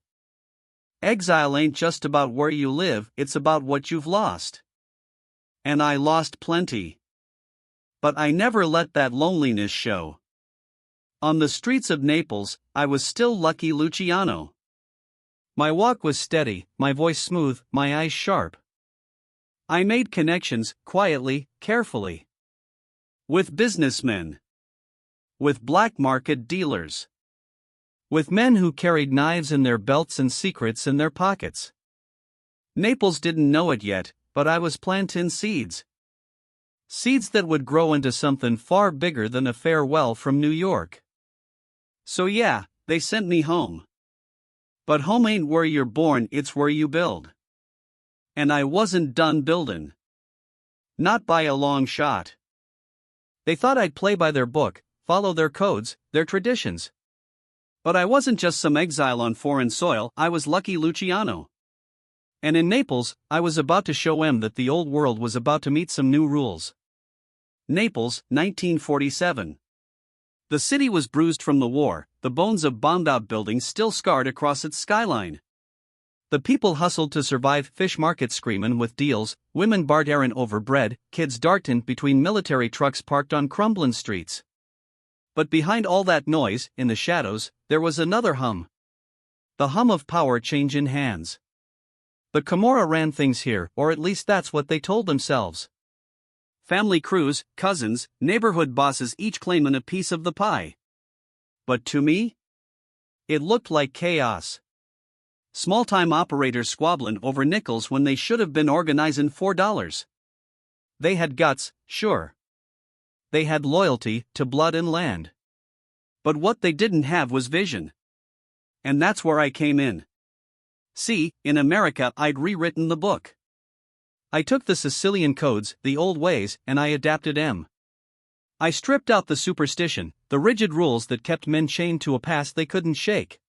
Exile ain't just about where you live, it's about what you've lost. And I lost plenty. But I never let that loneliness show. On the streets of Naples, I was still Lucky Luciano. My walk was steady, my voice smooth, my eyes sharp. I made connections, quietly, carefully. With businessmen. With black market dealers. With men who carried knives in their belts and secrets in their pockets. Naples didn't know it yet, but I was planting seeds. Seeds that would grow into something far bigger than a farewell from New York. So yeah, they sent me home. But home ain't where you're born, it's where you build. And I wasn't done building. Not by a long shot. They thought I'd play by their book, follow their codes, their traditions. But I wasn't just some exile on foreign soil, I was Lucky Luciano. And in Naples, I was about to show them that the old world was about to meet some new rules. Naples, 1947. The city was bruised from the war, the bones of bombed-out buildings still scarred across its skyline. The people hustled to survive, fish markets screamin' with deals, women barterin' over bread, kids dartin' between military trucks parked on crumbling streets. But behind all that noise, in the shadows, there was another hum. The hum of power change in hands. The Camorra ran things here, or at least that's what they told themselves. Family crews, cousins, neighborhood bosses each claiming a piece of the pie. But to me, it looked like chaos. Small-time operators squabbling over nickels when they should have been organizing $4. They had guts, sure. They had loyalty to blood and land. But what they didn't have was vision. And that's where I came in. See, in America I'd rewritten the book. I took the Sicilian codes, the old ways, and I adapted them. I stripped out the superstition, the rigid rules that kept men chained to a past they couldn't shake.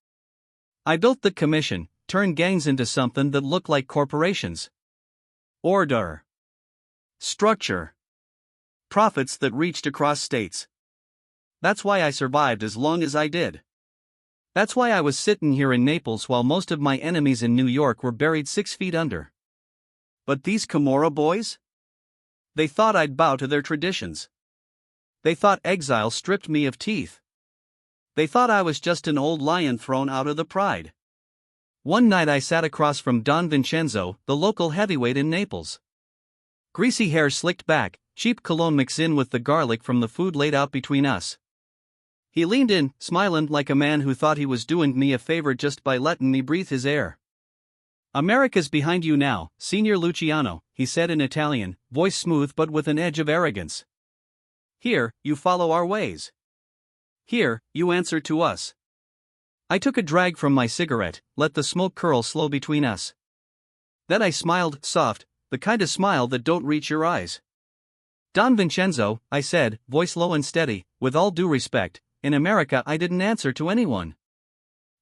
I built the commission, turned gangs into something that looked like corporations. Order. Structure. Profits that reached across states. That's why I survived as long as I did. That's why I was sitting here in Naples while most of my enemies in New York were buried 6 feet under. But these Camorra boys? They thought I'd bow to their traditions. They thought exile stripped me of teeth. They thought I was just an old lion thrown out of the pride. One night I sat across from Don Vincenzo, the local heavyweight in Naples. Greasy hair slicked back, cheap cologne mixed in with the garlic from the food laid out between us. He leaned in, smiling like a man who thought he was doing me a favor just by letting me breathe his air. "America's behind you now, Signor Luciano," he said in Italian, voice smooth but with an edge of arrogance. "Here, you follow our ways. Here, you answer to us." I took a drag from my cigarette, let the smoke curl slow between us. Then I smiled, soft, the kind of smile that don't reach your eyes. "Don Vincenzo," I said, voice low and steady, "with all due respect, in America I didn't answer to anyone.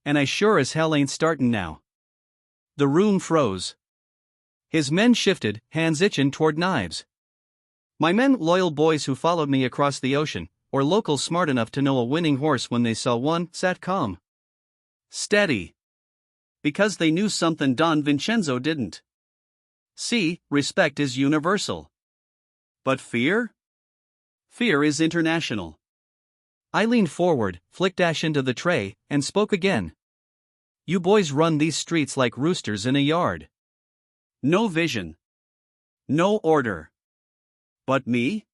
And I sure as hell ain't startin' now." The room froze. His men shifted, hands itching toward knives. My men, loyal boys who followed me across the ocean, or locals smart enough to know a winning horse when they saw one, sat calm. Steady. Because they knew something Don Vincenzo didn't. See, respect is universal. But fear? Fear is international. I leaned forward, flicked ash into the tray, and spoke again. "You boys run these streets like roosters in a yard. No vision. No order. But me?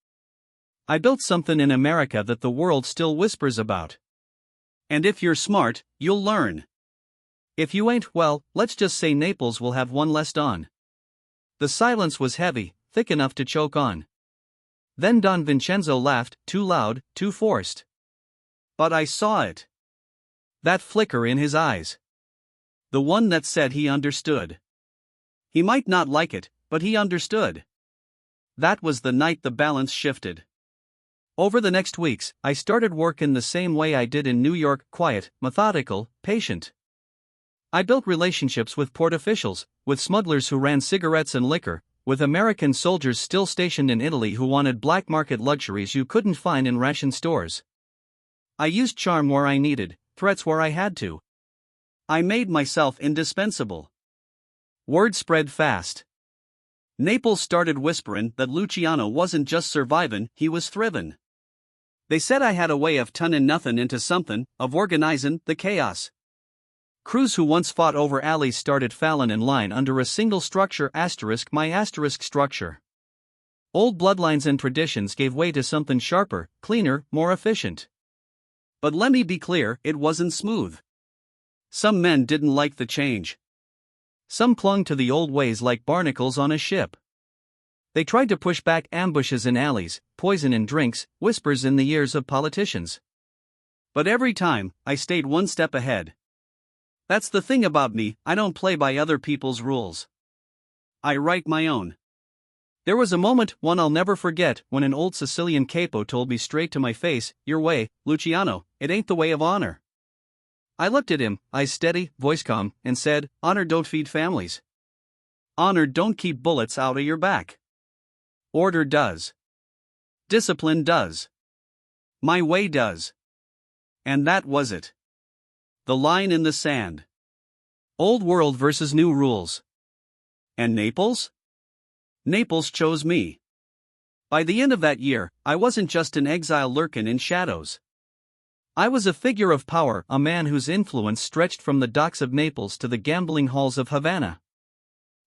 I built something in America that the world still whispers about. And if you're smart, you'll learn. If you ain't, well, let's just say Naples will have one less on." The silence was heavy, thick enough to choke on. Then Don Vincenzo laughed, too loud, too forced. But I saw it. That flicker in his eyes. The one that said he understood. He might not like it, but he understood. That was the night the balance shifted. Over the next weeks, I started working the same way I did in New York, quiet, methodical, patient. I built relationships with port officials, with smugglers who ran cigarettes and liquor, with American soldiers still stationed in Italy who wanted black market luxuries you couldn't find in ration stores. I used charm where I needed, threats where I had to. I made myself indispensable. Word spread fast. Naples started whispering that Luciano wasn't just surviving, he was thriving. They said I had a way of turning nothing into something, of organizing the chaos. Crews who once fought over alleys started falling in line under a single structure * my * structure. Old bloodlines and traditions gave way to something sharper, cleaner, more efficient. But let me be clear, it wasn't smooth. Some men didn't like the change. Some clung to the old ways like barnacles on a ship. They tried to push back ambushes in alleys, poison in drinks, whispers in the ears of politicians. But every time, I stayed one step ahead. That's the thing about me, I don't play by other people's rules. I write my own. There was a moment, one I'll never forget, when an old Sicilian capo told me straight to my face, "Your way, Luciano, it ain't the way of honor." I looked at him, eyes steady, voice calm, and said, "Honor don't feed families. Honor don't keep bullets out of your back. Order does. Discipline does. My way does." And that was it. The line in the sand. Old world versus new rules. And Naples? Naples chose me. By the end of that year, I wasn't just an exile lurking in shadows. I was a figure of power, a man whose influence stretched from the docks of Naples to the gambling halls of Havana.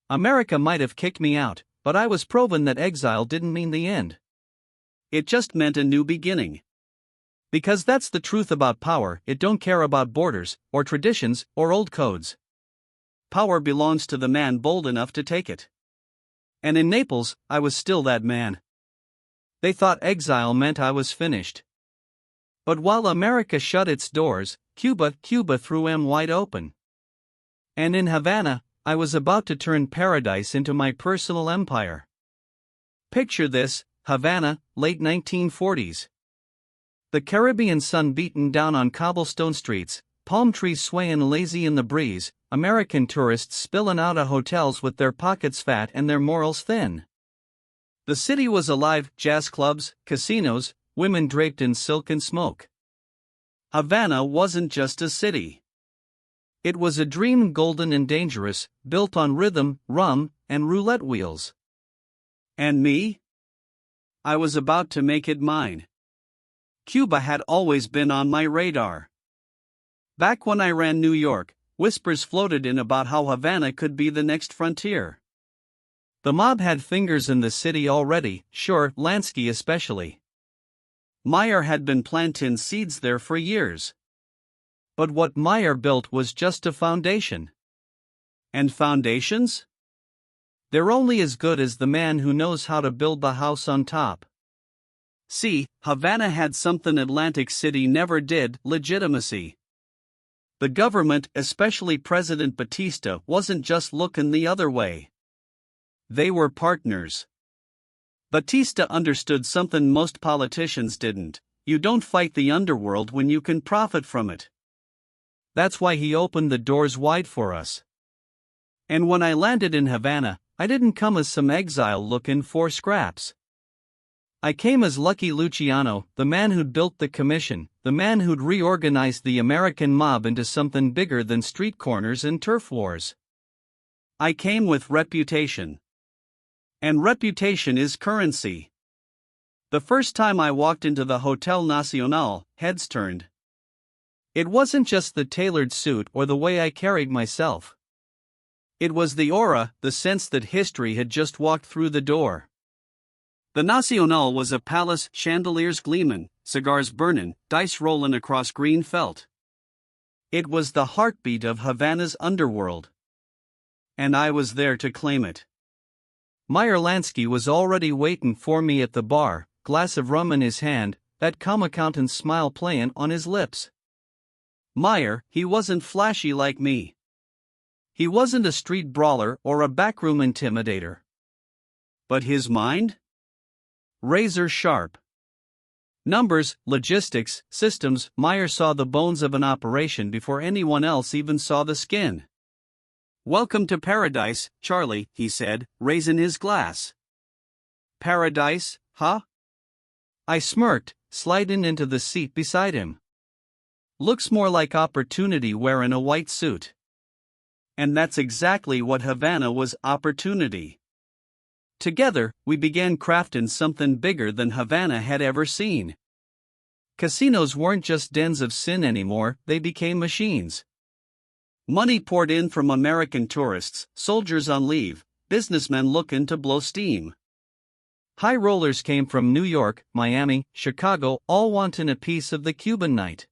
America might have kicked me out, but I was proven that exile didn't mean the end. It just meant a new beginning. Because that's the truth about power, it don't care about borders, or traditions, or old codes. Power belongs to the man bold enough to take it. And in Naples, I was still that man. They thought exile meant I was finished. But while America shut its doors, Cuba threw them wide open. And in Havana, I was about to turn paradise into my personal empire. Picture this, Havana, late 1940s. The Caribbean sun beaten down on cobblestone streets, palm trees swaying lazy in the breeze, American tourists spilling out of hotels with their pockets fat and their morals thin. The city was alive, jazz clubs, casinos, women draped in silk and smoke. Havana wasn't just a city. It was a dream, golden and dangerous, built on rhythm, rum, and roulette wheels. And me? I was about to make it mine. Cuba had always been on my radar. Back when I ran New York, whispers floated in about how Havana could be the next frontier. The mob had fingers in the city already, sure, Lansky especially. Meyer had been planting seeds there for years. But what Meyer built was just a foundation. And foundations? They're only as good as the man who knows how to build the house on top. See, Havana had something Atlantic City never did: legitimacy. The government, especially President Batista, wasn't just looking the other way. They were partners. Batista understood something most politicians didn't: you don't fight the underworld when you can profit from it. That's why he opened the doors wide for us. And when I landed in Havana, I didn't come as some exile looking for scraps. I came as Lucky Luciano, the man who'd built the commission, the man who'd reorganized the American mob into something bigger than street corners and turf wars. I came with reputation. And reputation is currency. The first time I walked into the Hotel Nacional, heads turned. It wasn't just the tailored suit or the way I carried myself. It was the aura, the sense that history had just walked through the door. The Nacional was a palace, chandeliers gleaming, cigars burning, dice rolling across green felt. It was the heartbeat of Havana's underworld. And I was there to claim it. Meyer Lansky was already waiting for me at the bar, glass of rum in his hand, that calm accountant's smile playing on his lips. Meyer, he wasn't flashy like me. He wasn't a street brawler or a backroom intimidator. But his mind? Razor sharp. Numbers, logistics, systems. Meyer saw the bones of an operation before anyone else even saw the skin. "Welcome to paradise, Charlie," he said, raising his glass. "Paradise, huh?" I smirked, sliding into the seat beside him. "Looks more like opportunity wearing a white suit." And that's exactly what Havana was: opportunity. Together, we began crafting something bigger than Havana had ever seen. Casinos weren't just dens of sin anymore, they became machines. Money poured in from American tourists, soldiers on leave, businessmen looking to blow steam. High rollers came from New York, Miami, Chicago, all wanting a piece of the Cuban night.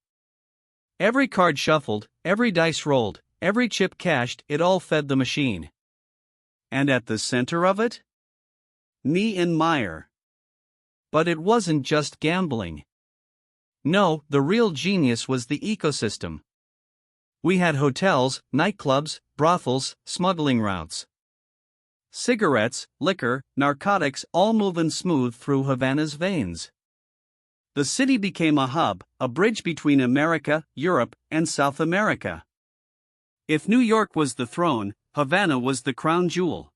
Every card shuffled, every dice rolled, every chip cashed, it all fed the machine. And at the center of it? Me and Meyer. But it wasn't just gambling. No, the real genius was the ecosystem. We had hotels, nightclubs, brothels, smuggling routes. Cigarettes, liquor, narcotics, all moving smooth through Havana's veins. The city became a hub, a bridge between America, Europe, and South America. If New York was the throne, Havana was the crown jewel.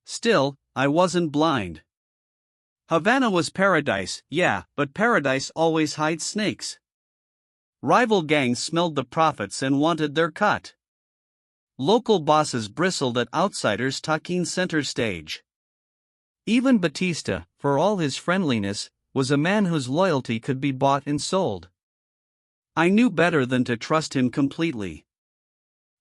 Still, I wasn't blind. Havana was paradise, yeah, but paradise always hides snakes. Rival gangs smelled the profits and wanted their cut. Local bosses bristled at outsiders taking center stage. Even Batista, for all his friendliness, was a man whose loyalty could be bought and sold. I knew better than to trust him completely.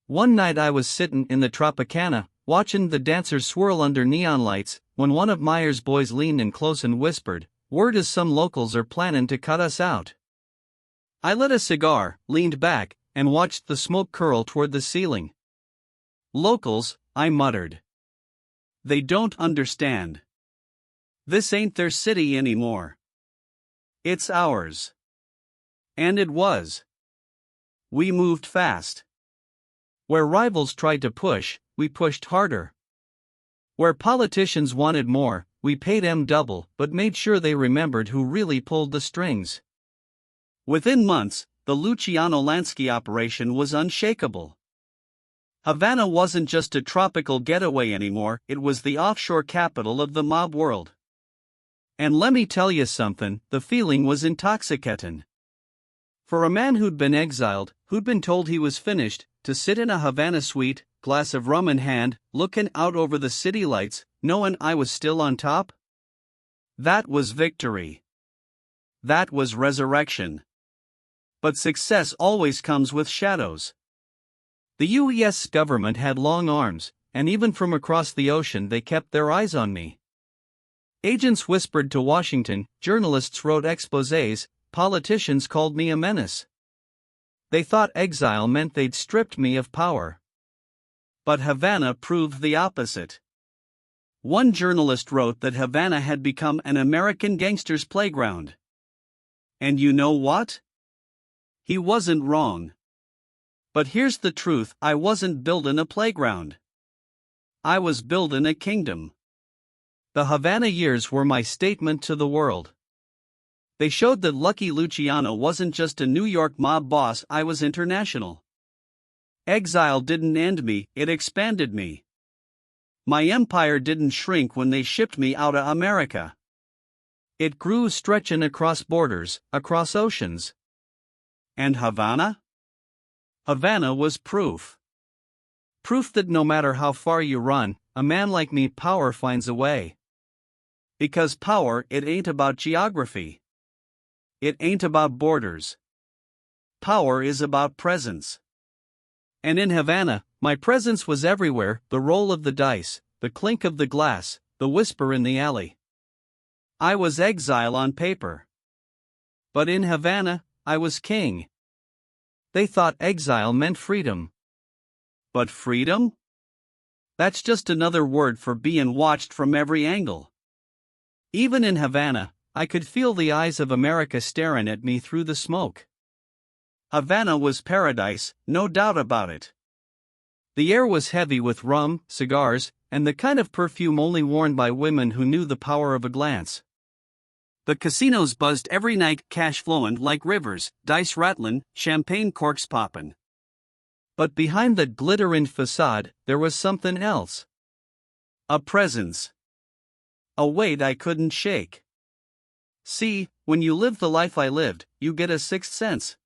One night I was sittin' in the Tropicana, watchin' the dancers swirl under neon lights, when one of Meyer's boys leaned in close and whispered, "Word is some locals are plannin' to cut us out." I lit a cigar, leaned back, and watched the smoke curl toward the ceiling. "Locals," I muttered. "They don't understand. This ain't their city anymore. It's ours." And it was. We moved fast. Where rivals tried to push, we pushed harder. Where politicians wanted more, we paid them double, but made sure they remembered who really pulled the strings. Within months, the Luciano Lansky operation was unshakable. Havana wasn't just a tropical getaway anymore, it was the offshore capital of the mob world. And let me tell you something, the feeling was intoxicating. For a man who'd been exiled, who'd been told he was finished, to sit in a Havana suite, glass of rum in hand, looking out over the city lights, knowing I was still on top? That was victory. That was resurrection. But success always comes with shadows. The U.S. government had long arms, and even from across the ocean they kept their eyes on me. Agents whispered to Washington, journalists wrote exposés, politicians called me a menace. They thought exile meant they'd stripped me of power. But Havana proved the opposite. One journalist wrote that Havana had become an American gangster's playground. And you know what? He wasn't wrong. But here's the truth, I wasn't building a playground. I was building a kingdom. The Havana years were my statement to the world. They showed that Lucky Luciano wasn't just a New York mob boss, I was international. Exile didn't end me, it expanded me. My empire didn't shrink when they shipped me out of America. It grew, stretching across borders, across oceans. And Havana? Havana was proof. Proof that no matter how far you run, a man like me, power finds a way. Because power, it ain't about geography. It ain't about borders. Power is about presence. And in Havana, my presence was everywhere, the roll of the dice, the clink of the glass, the whisper in the alley. I was exile on paper. But in Havana, I was king. They thought exile meant freedom. But freedom? That's just another word for being watched from every angle. Even in Havana, I could feel the eyes of America staring at me through the smoke. Havana was paradise, no doubt about it. The air was heavy with rum, cigars, and the kind of perfume only worn by women who knew the power of a glance. The casinos buzzed every night, cash flowing like rivers, dice rattling, champagne corks popping. But behind that glittering facade, there was something else. A presence. A weight I couldn't shake. See, when you live the life I lived, you get a sixth sense.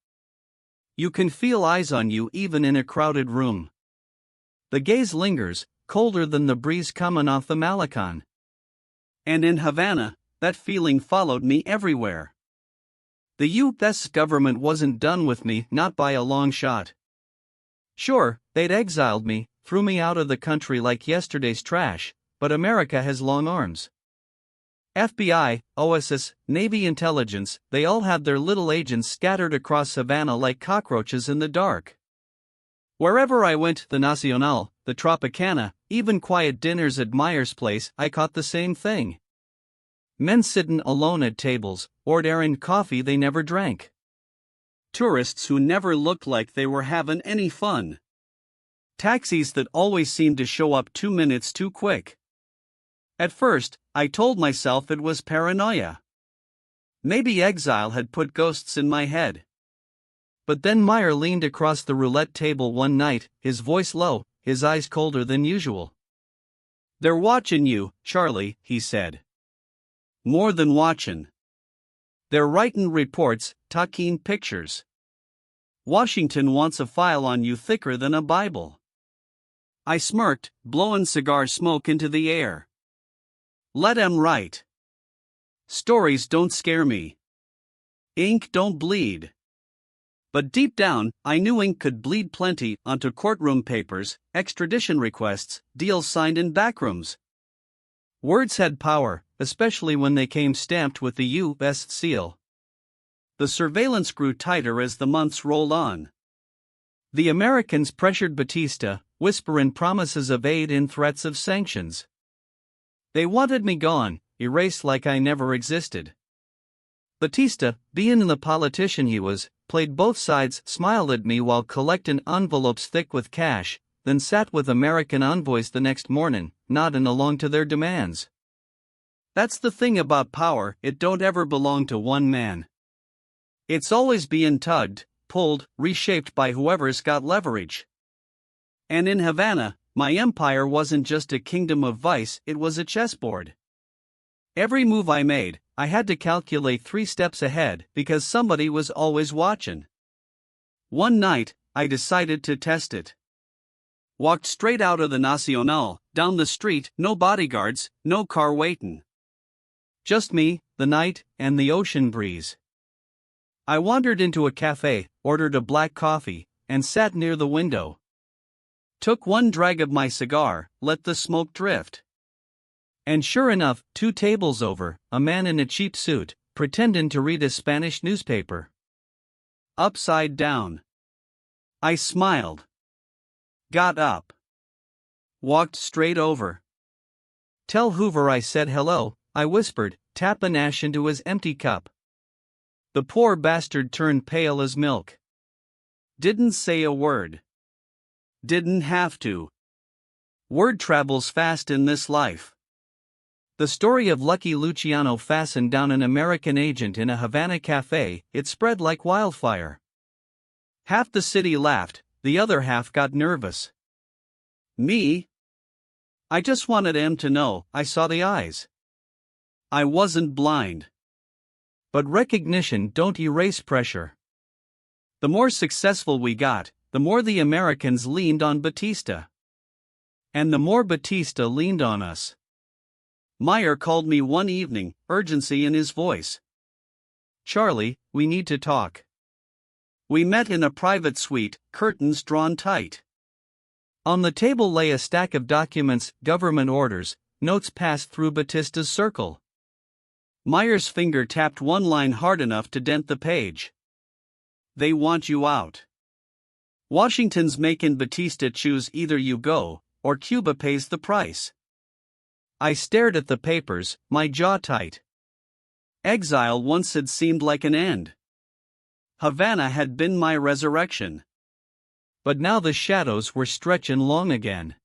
You can feel eyes on you even in a crowded room. The gaze lingers, colder than the breeze coming off the Malecon. And in Havana, that feeling followed me everywhere. The U.S. government wasn't done with me, not by a long shot. Sure, they'd exiled me, threw me out of the country like yesterday's trash, but America has long arms. FBI, OSS, Navy intelligence, they all had their little agents scattered across Havana like cockroaches in the dark. Wherever I went, the Nacional, the Tropicana, even quiet dinners at Meyer's place, I caught the same thing. Men sitting alone at tables, ordering coffee they never drank. Tourists who never looked like they were having any fun. Taxis that always seemed to show up 2 minutes too quick. At first, I told myself it was paranoia. Maybe exile had put ghosts in my head. But then Meyer leaned across the roulette table one night, his voice low, his eyes colder than usual. "They're watching you, Charlie," he said. "More than watching. They're writing reports, talking pictures. Washington wants a file on you thicker than a Bible." I smirked, blowing cigar smoke into the air. Let 'em write. Stories don't scare me. Ink don't bleed. But deep down, I knew ink could bleed plenty onto courtroom papers, extradition requests, deals signed in backrooms. Words had power, especially when they came stamped with the U.S. seal. The surveillance grew tighter as the months rolled on. The Americans pressured Batista, whispering promises of aid and threats of sanctions. They wanted me gone, erased like I never existed. Batista, being the politician he was, played both sides, smiled at me while collecting envelopes thick with cash, then sat with American envoys the next morning, nodding along to their demands. That's the thing about power, it don't ever belong to one man. It's always being tugged, pulled, reshaped by whoever's got leverage. And in Havana, my empire wasn't just a kingdom of vice, it was a chessboard. Every move I made, I had to calculate 3 steps ahead because somebody was always watching. One night, I decided to test it. Walked straight out of the Nacional, down the street, no bodyguards, no car waiting. Just me, the night, and the ocean breeze. I wandered into a cafe, ordered a black coffee, and sat near the window. Took one drag of my cigar, let the smoke drift. And sure enough, 2 tables over, a man in a cheap suit, pretending to read a Spanish newspaper. Upside down. I smiled. Got up. Walked straight over. "Tell Hoover I said hello," I whispered, tapping ash into his empty cup. The poor bastard turned pale as milk. Didn't say a word. Didn't have to. Word travels fast in this life. The story of Lucky Luciano fastened down an American agent in a Havana cafe, it spread like wildfire. Half the city laughed, the other half got nervous. Me? I just wanted him to know I saw the eyes. I wasn't blind. But recognition don't erase pressure. The more successful we got, the more the Americans leaned on Batista. And the more Batista leaned on us. Meyer called me one evening, urgency in his voice. "Charlie, we need to talk." We met in a private suite, curtains drawn tight. On the table lay a stack of documents, government orders, notes passed through Batista's circle. Meyer's finger tapped one line hard enough to dent the page. "They want you out. Washington's making Batista choose either you go, or Cuba pays the price." I stared at the papers, my jaw tight. Exile once had seemed like an end. Havana had been my resurrection. But now the shadows were stretching long again.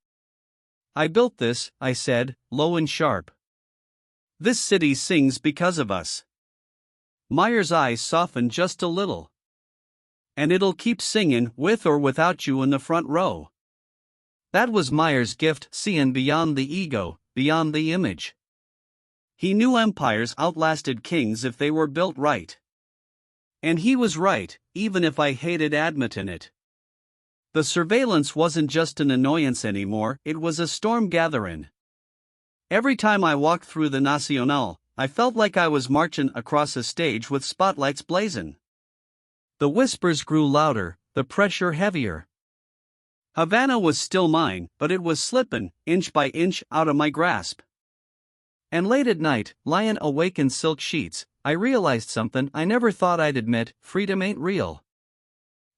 "I built this," I said, low and sharp. "This city sings because of us." Meyer's eyes softened just a little. "And it'll keep singing with or without you in the front row." That was Meyer's gift, seeing beyond the ego, beyond the image. He knew empires outlasted kings if they were built right. And he was right, even if I hated admitting it. The surveillance wasn't just an annoyance anymore, it was a storm gathering. Every time I walked through the Nacional, I felt like I was marching across a stage with spotlights blazing. The whispers grew louder, the pressure heavier. Havana was still mine, but it was slipping, inch by inch, out of my grasp. And late at night, lying awake in silk sheets, I realized something I never thought I'd admit: freedom ain't real.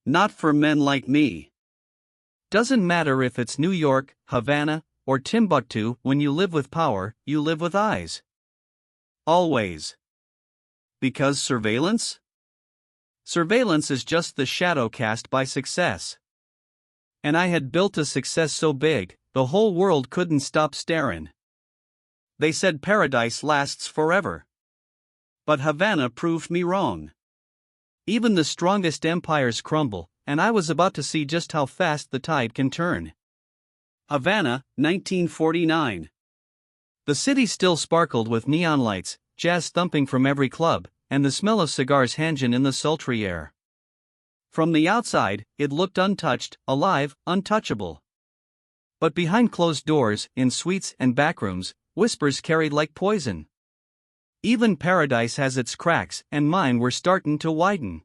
Not for men like me. Doesn't matter if it's New York, Havana, or Timbuktu, when you live with power, you live with eyes. Always. Because surveillance? Surveillance is just the shadow cast by success. And I had built a success so big, the whole world couldn't stop staring. They said paradise lasts forever. But Havana proved me wrong. Even the strongest empires crumble, and I was about to see just how fast the tide can turn. Havana, 1949. The city still sparkled with neon lights, jazz thumping from every club, and the smell of cigars hanging in the sultry air. From the outside, it looked untouched, alive, untouchable. But behind closed doors, in suites and backrooms, whispers carried like poison. Even paradise has its cracks, and mine were starting to widen.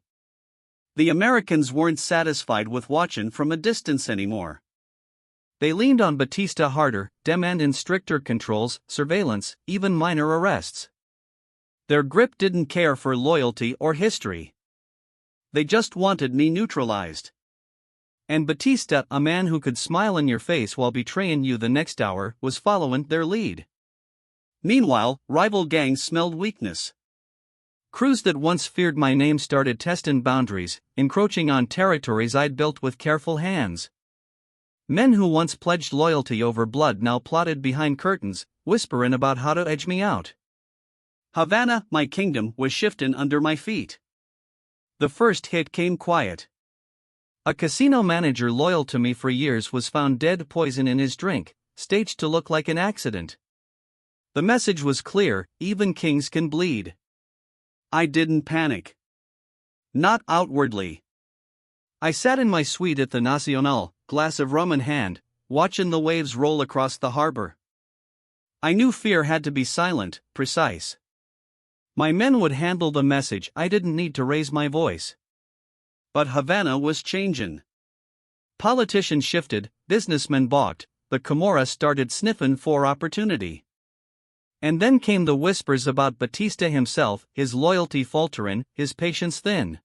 The Americans weren't satisfied with watching from a distance anymore. They leaned on Batista harder, demanding stricter controls, surveillance, even minor arrests. Their grip didn't care for loyalty or history. They just wanted me neutralized. And Batista, a man who could smile in your face while betraying you the next hour, was following their lead. Meanwhile, rival gangs smelled weakness. Crews that once feared my name started testing boundaries, encroaching on territories I'd built with careful hands. Men who once pledged loyalty over blood now plotted behind curtains, whispering about how to edge me out. Havana, my kingdom, was shifting under my feet. The first hit came quiet. A casino manager loyal to me for years was found dead, poison in his drink, staged to look like an accident. The message was clear: even kings can bleed. I didn't panic. Not outwardly. I sat in my suite at the Nacional, glass of rum in hand, watching the waves roll across the harbor. I knew fear had to be silent, precise. My men would handle the message, I didn't need to raise my voice. But Havana was changing. Politicians shifted, businessmen balked, the Camorra started sniffing for opportunity. And then came the whispers about Batista himself, his loyalty faltering, his patience thin.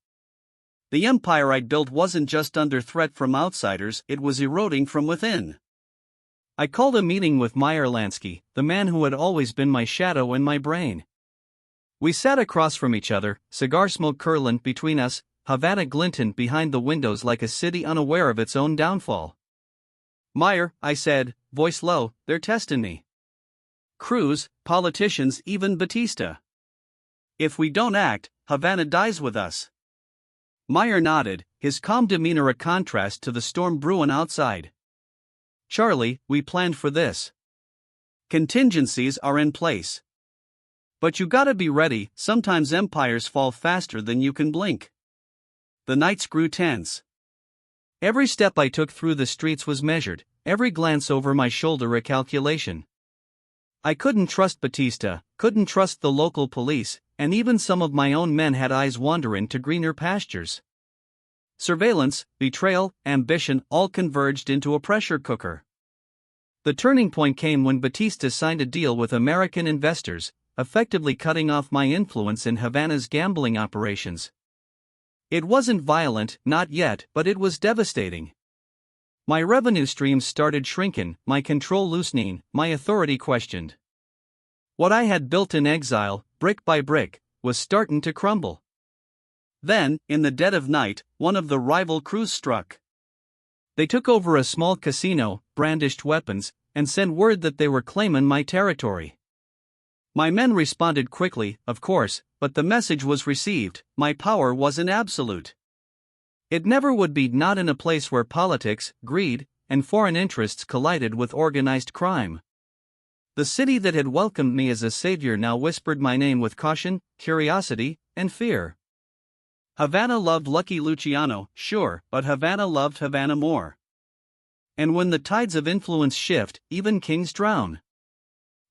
The empire I'd built wasn't just under threat from outsiders, it was eroding from within. I called a meeting with Meyer Lansky, the man who had always been my shadow in my brain. We sat across from each other, cigar smoke curling between us, Havana glinting behind the windows like a city unaware of its own downfall. Meyer, I said, voice low, they're testing me. Crews, politicians, even Batista. If we don't act, Havana dies with us. Meyer nodded, his calm demeanor a contrast to the storm brewing outside. Charlie, we planned for this. Contingencies are in place. But you gotta be ready, sometimes empires fall faster than you can blink. The nights grew tense. Every step I took through the streets was measured, every glance over my shoulder a calculation. I couldn't trust Batista, couldn't trust the local police, and even some of my own men had eyes wandering to greener pastures. Surveillance, betrayal, ambition all converged into a pressure cooker. The turning point came when Batista signed a deal with American investors, effectively cutting off my influence in Havana's gambling operations. It wasn't violent, not yet, but it was devastating. My revenue streams started shrinking, my control loosening, my authority questioned. What I had built in exile, brick by brick, was starting to crumble. Then, in the dead of night, one of the rival crews struck. They took over a small casino, brandished weapons, and sent word that they were claiming my territory. My men responded quickly, of course, but the message was received: my power wasn't absolute. It never would be, not in a place where politics, greed, and foreign interests collided with organized crime. The city that had welcomed me as a savior now whispered my name with caution, curiosity, and fear. Havana loved Lucky Luciano, sure, but Havana loved Havana more. And when the tides of influence shift, even kings drown.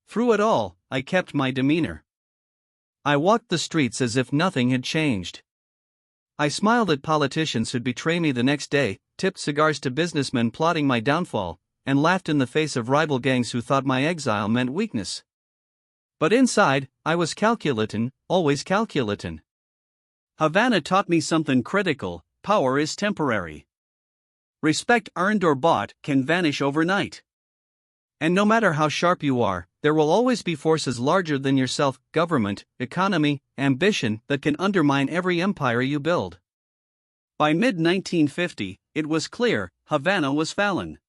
Through it all, I kept my demeanor. I walked the streets as if nothing had changed. I smiled at politicians who'd betray me the next day, tipped cigars to businessmen plotting my downfall, and laughed in the face of rival gangs who thought my exile meant weakness. But inside, I was calculating, always calculating. Havana taught me something critical: power is temporary. Respect earned or bought can vanish overnight. And no matter how sharp you are, there will always be forces larger than yourself, government, economy, ambition, that can undermine every empire you build. By mid-1950, it was clear, Havana was fallen.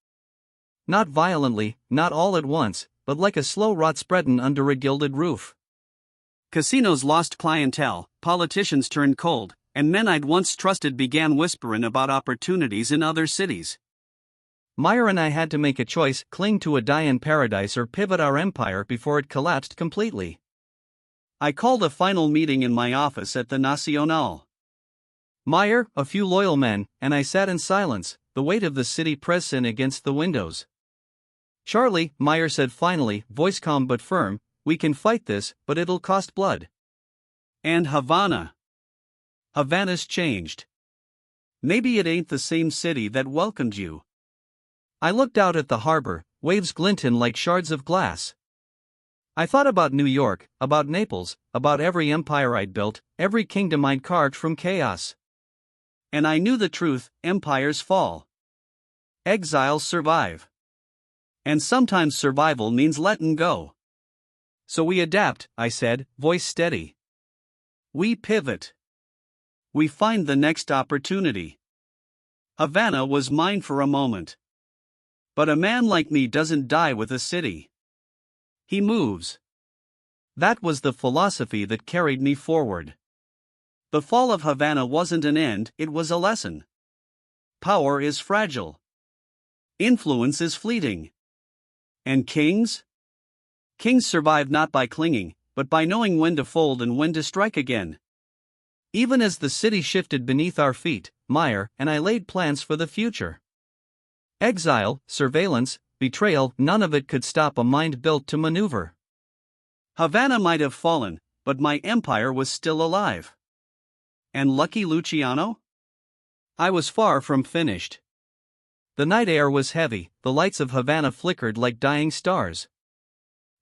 Not violently, not all at once, but like a slow rot spreading under a gilded roof. Casinos lost clientele, politicians turned cold, and men I'd once trusted began whispering about opportunities in other cities. Meyer and I had to make a choice: cling to a die-in paradise or pivot our empire before it collapsed completely. I called a final meeting in my office at the Nacional. Meyer, a few loyal men, and I sat in silence, the weight of the city pressing against the windows. Charlie, Meyer said finally, voice calm but firm, we can fight this, but it'll cost blood. And Havana. Havana's changed. Maybe it ain't the same city that welcomed you. I looked out at the harbor, waves glinting like shards of glass. I thought about New York, about Naples, about every empire I'd built, every kingdom I'd carved from chaos. And I knew the truth: empires fall. Exiles survive. And sometimes survival means letting go. So we adapt, I said, voice steady. We pivot. We find the next opportunity. Havana was mine for a moment. But a man like me doesn't die with a city. He moves. That was the philosophy that carried me forward. The fall of Havana wasn't an end, it was a lesson. Power is fragile. Influence is fleeting. And kings? Kings survive not by clinging, but by knowing when to fold and when to strike again. Even as the city shifted beneath our feet, Meyer and I laid plans for the future. Exile, surveillance, betrayal, none of it could stop a mind built to maneuver. Havana might have fallen, but my empire was still alive. And lucky Luciano? I was far from finished. The night air was heavy, the lights of Havana flickered like dying stars.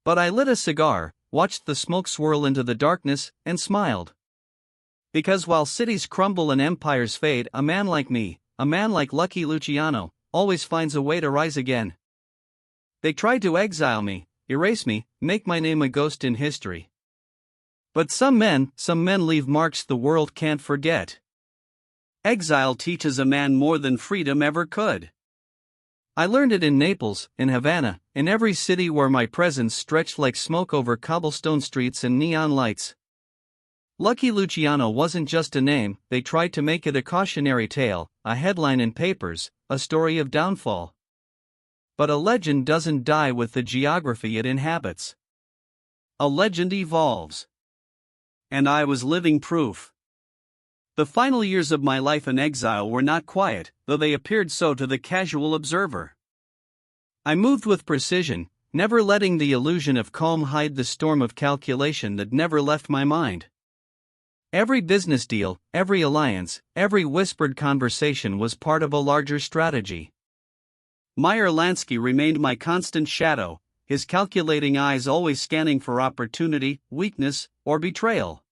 But I lit a cigar, watched the smoke swirl into the darkness, and smiled. Because while cities crumble and empires fade, a man like me, a man like Lucky Luciano, always finds a way to rise again. They tried to exile me, erase me, make my name a ghost in history. But some men leave marks the world can't forget. Exile teaches a man more than freedom ever could. I learned it in Naples, in Havana, in every city where my presence stretched like smoke over cobblestone streets and neon lights. Lucky Luciano wasn't just a name, they tried to make it a cautionary tale, a headline in papers, a story of downfall. But a legend doesn't die with the geography it inhabits. A legend evolves. And I was living proof. The final years of my life in exile were not quiet, though they appeared so to the casual observer. I moved with precision, never letting the illusion of calm hide the storm of calculation that never left my mind. Every business deal, every alliance, every whispered conversation was part of a larger strategy. Meyer Lansky remained my constant shadow, his calculating eyes always scanning for opportunity, weakness, or betrayal.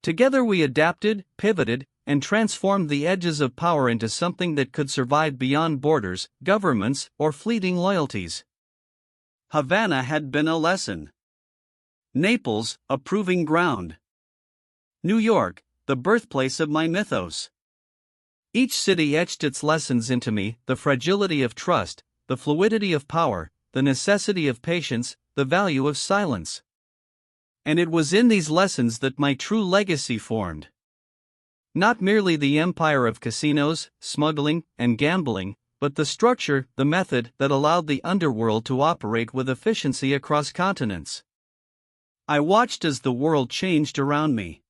Together we adapted, pivoted, and transformed the edges of power into something that could survive beyond borders, governments, or fleeting loyalties. Havana had been a lesson. Naples, a proving ground. New York, the birthplace of my mythos. Each city etched its lessons into me: the fragility of trust, the fluidity of power, the necessity of patience, the value of silence. And it was in these lessons that my true legacy formed. Not merely the empire of casinos, smuggling, and gambling, but the structure, the method that allowed the underworld to operate with efficiency across continents. I watched as the world changed around me.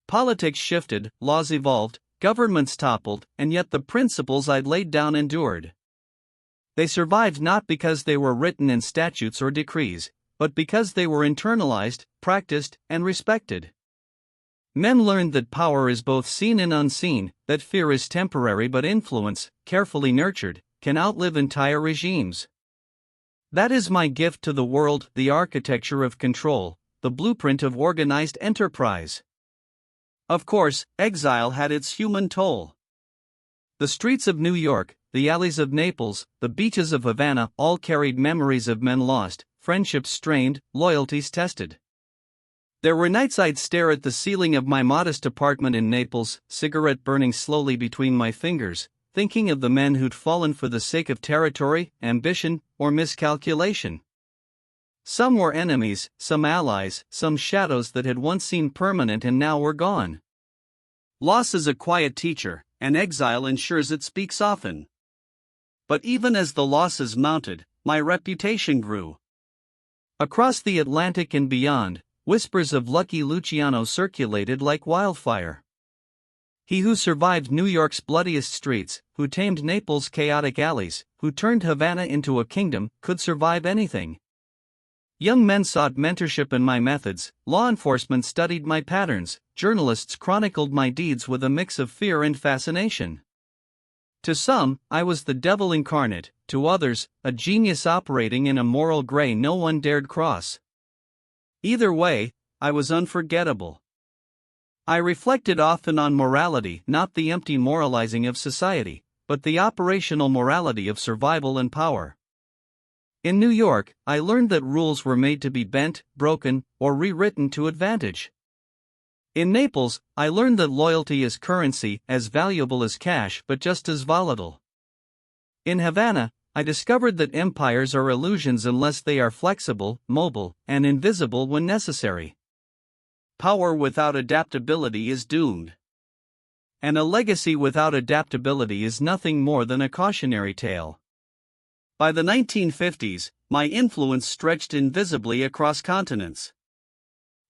Politics shifted, laws evolved, governments toppled, and yet the principles I'd laid down endured. They survived not because they were written in statutes or decrees, but because they were internalized, practiced, and respected. Men learned that power is both seen and unseen, that fear is temporary but influence, carefully nurtured, can outlive entire regimes. That is my gift to the world: the architecture of control, the blueprint of organized enterprise. Of course, exile had its human toll. The streets of New York, the alleys of Naples, the beaches of Havana all carried memories of men lost, friendships strained, loyalties tested. There were nights I'd stare at the ceiling of my modest apartment in Naples, cigarette burning slowly between my fingers, thinking of the men who'd fallen for the sake of territory, ambition, or miscalculation. Some were enemies, some allies, some shadows that had once seemed permanent and now were gone. Loss is a quiet teacher, and exile ensures it speaks often. But even as the losses mounted, my reputation grew. Across the Atlantic and beyond, whispers of Lucky Luciano circulated like wildfire. He who survived New York's bloodiest streets, who tamed Naples' chaotic alleys, who turned Havana into a kingdom, could survive anything. Young men sought mentorship in my methods, law enforcement studied my patterns, journalists chronicled my deeds with a mix of fear and fascination. To some, I was the devil incarnate, to others, a genius operating in a moral gray no one dared cross. Either way, I was unforgettable. I reflected often on morality, not the empty moralizing of society, but the operational morality of survival and power. In New York, I learned that rules were made to be bent, broken, or rewritten to advantage. In Naples, I learned that loyalty is currency, as valuable as cash but just as volatile. In Havana, I discovered that empires are illusions unless they are flexible, mobile, and invisible when necessary. Power without adaptability is doomed. And a legacy without adaptability is nothing more than a cautionary tale. By the 1950s, my influence stretched invisibly across continents.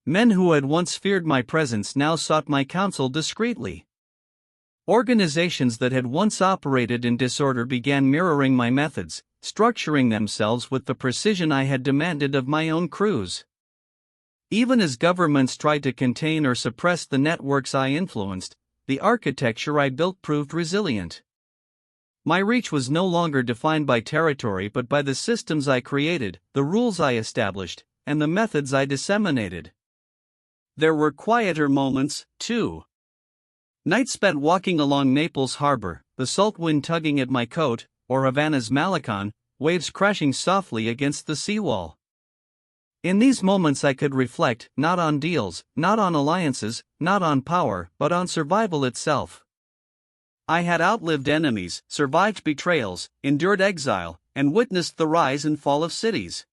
Men who had once feared my presence now sought my counsel discreetly. Organizations that had once operated in disorder began mirroring my methods, structuring themselves with the precision I had demanded of my own crews. Even as governments tried to contain or suppress the networks I influenced, the architecture I built proved resilient. My reach was no longer defined by territory but by the systems I created, the rules I established, and the methods I disseminated. There were quieter moments, too. Nights spent walking along Naples harbor, the salt wind tugging at my coat, or Havana's Malecon, waves crashing softly against the seawall. In these moments I could reflect, not on deals, not on alliances, not on power, but on survival itself. I had outlived enemies, survived betrayals, endured exile, and witnessed the rise and fall of cities.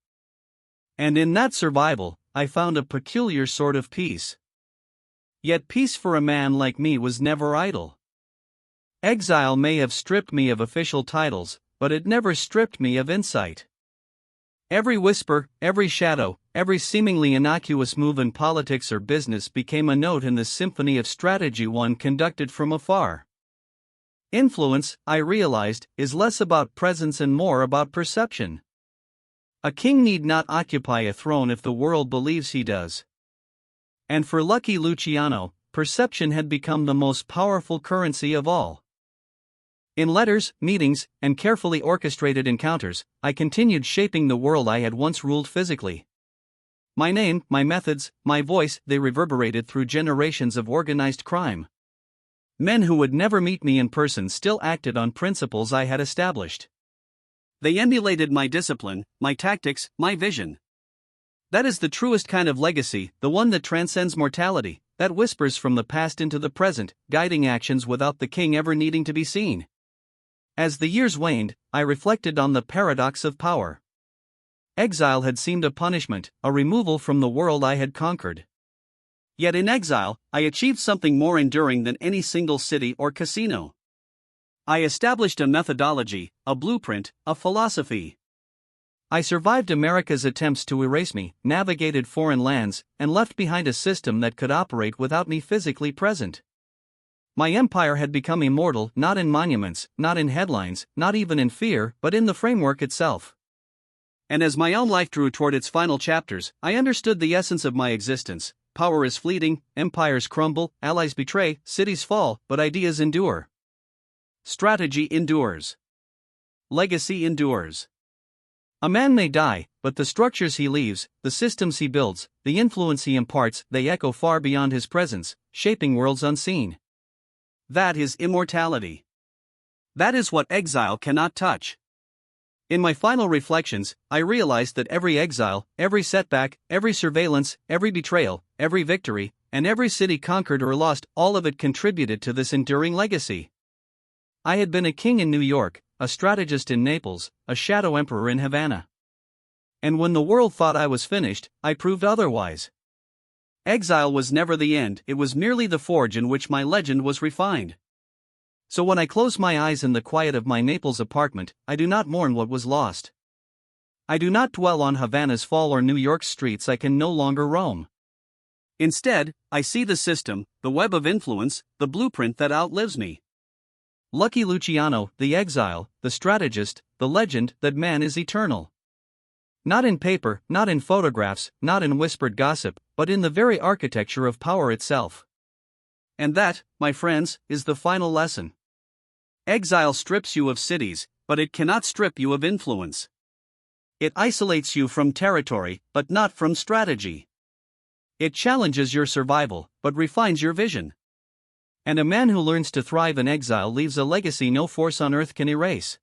And in that survival, I found a peculiar sort of peace. Yet peace for a man like me was never idle. Exile may have stripped me of official titles, but it never stripped me of insight. Every whisper, every shadow, every seemingly innocuous move in politics or business became a note in the symphony of strategy one conducted from afar. Influence, I realized, is less about presence and more about perception. A king need not occupy a throne if the world believes he does. And for lucky Luciano, perception had become the most powerful currency of all. In letters, meetings, and carefully orchestrated encounters, I continued shaping the world I had once ruled physically. My name, my methods, my voice, they reverberated through generations of organized crime. Men who would never meet me in person still acted on principles I had established. They emulated my discipline, my tactics, my vision. That is the truest kind of legacy, the one that transcends mortality, that whispers from the past into the present, guiding actions without the king ever needing to be seen. As the years waned, I reflected on the paradox of power. Exile had seemed a punishment, a removal from the world I had conquered. Yet in exile, I achieved something more enduring than any single city or casino. I established a methodology, a blueprint, a philosophy. I survived America's attempts to erase me, navigated foreign lands, and left behind a system that could operate without me physically present. My empire had become immortal, not in monuments, not in headlines, not even in fear, but in the framework itself. And as my own life drew toward its final chapters, I understood the essence of my existence. Power is fleeting, empires crumble, allies betray, cities fall, but ideas endure. Strategy endures. Legacy endures. A man may die, but the structures he leaves, the systems he builds, the influence he imparts, they echo far beyond his presence, shaping worlds unseen. That is immortality. That is what exile cannot touch. In my final reflections, I realized that every exile, every setback, every surveillance, every betrayal, every victory, and every city conquered or lost, all of it contributed to this enduring legacy. I had been a king in New York, a strategist in Naples, a shadow emperor in Havana. And when the world thought I was finished, I proved otherwise. Exile was never the end, it was merely the forge in which my legend was refined. So when I close my eyes in the quiet of my Naples apartment, I do not mourn what was lost. I do not dwell on Havana's fall or New York's streets I can no longer roam. Instead, I see the system, the web of influence, the blueprint that outlives me. Lucky Luciano, the exile, the strategist, the legend that man is eternal. Not in paper, not in photographs, not in whispered gossip, but in the very architecture of power itself. And that, my friends, is the final lesson. Exile strips you of cities, but it cannot strip you of influence. It isolates you from territory, but not from strategy. It challenges your survival, but refines your vision. And a man who learns to thrive in exile leaves a legacy no force on earth can erase.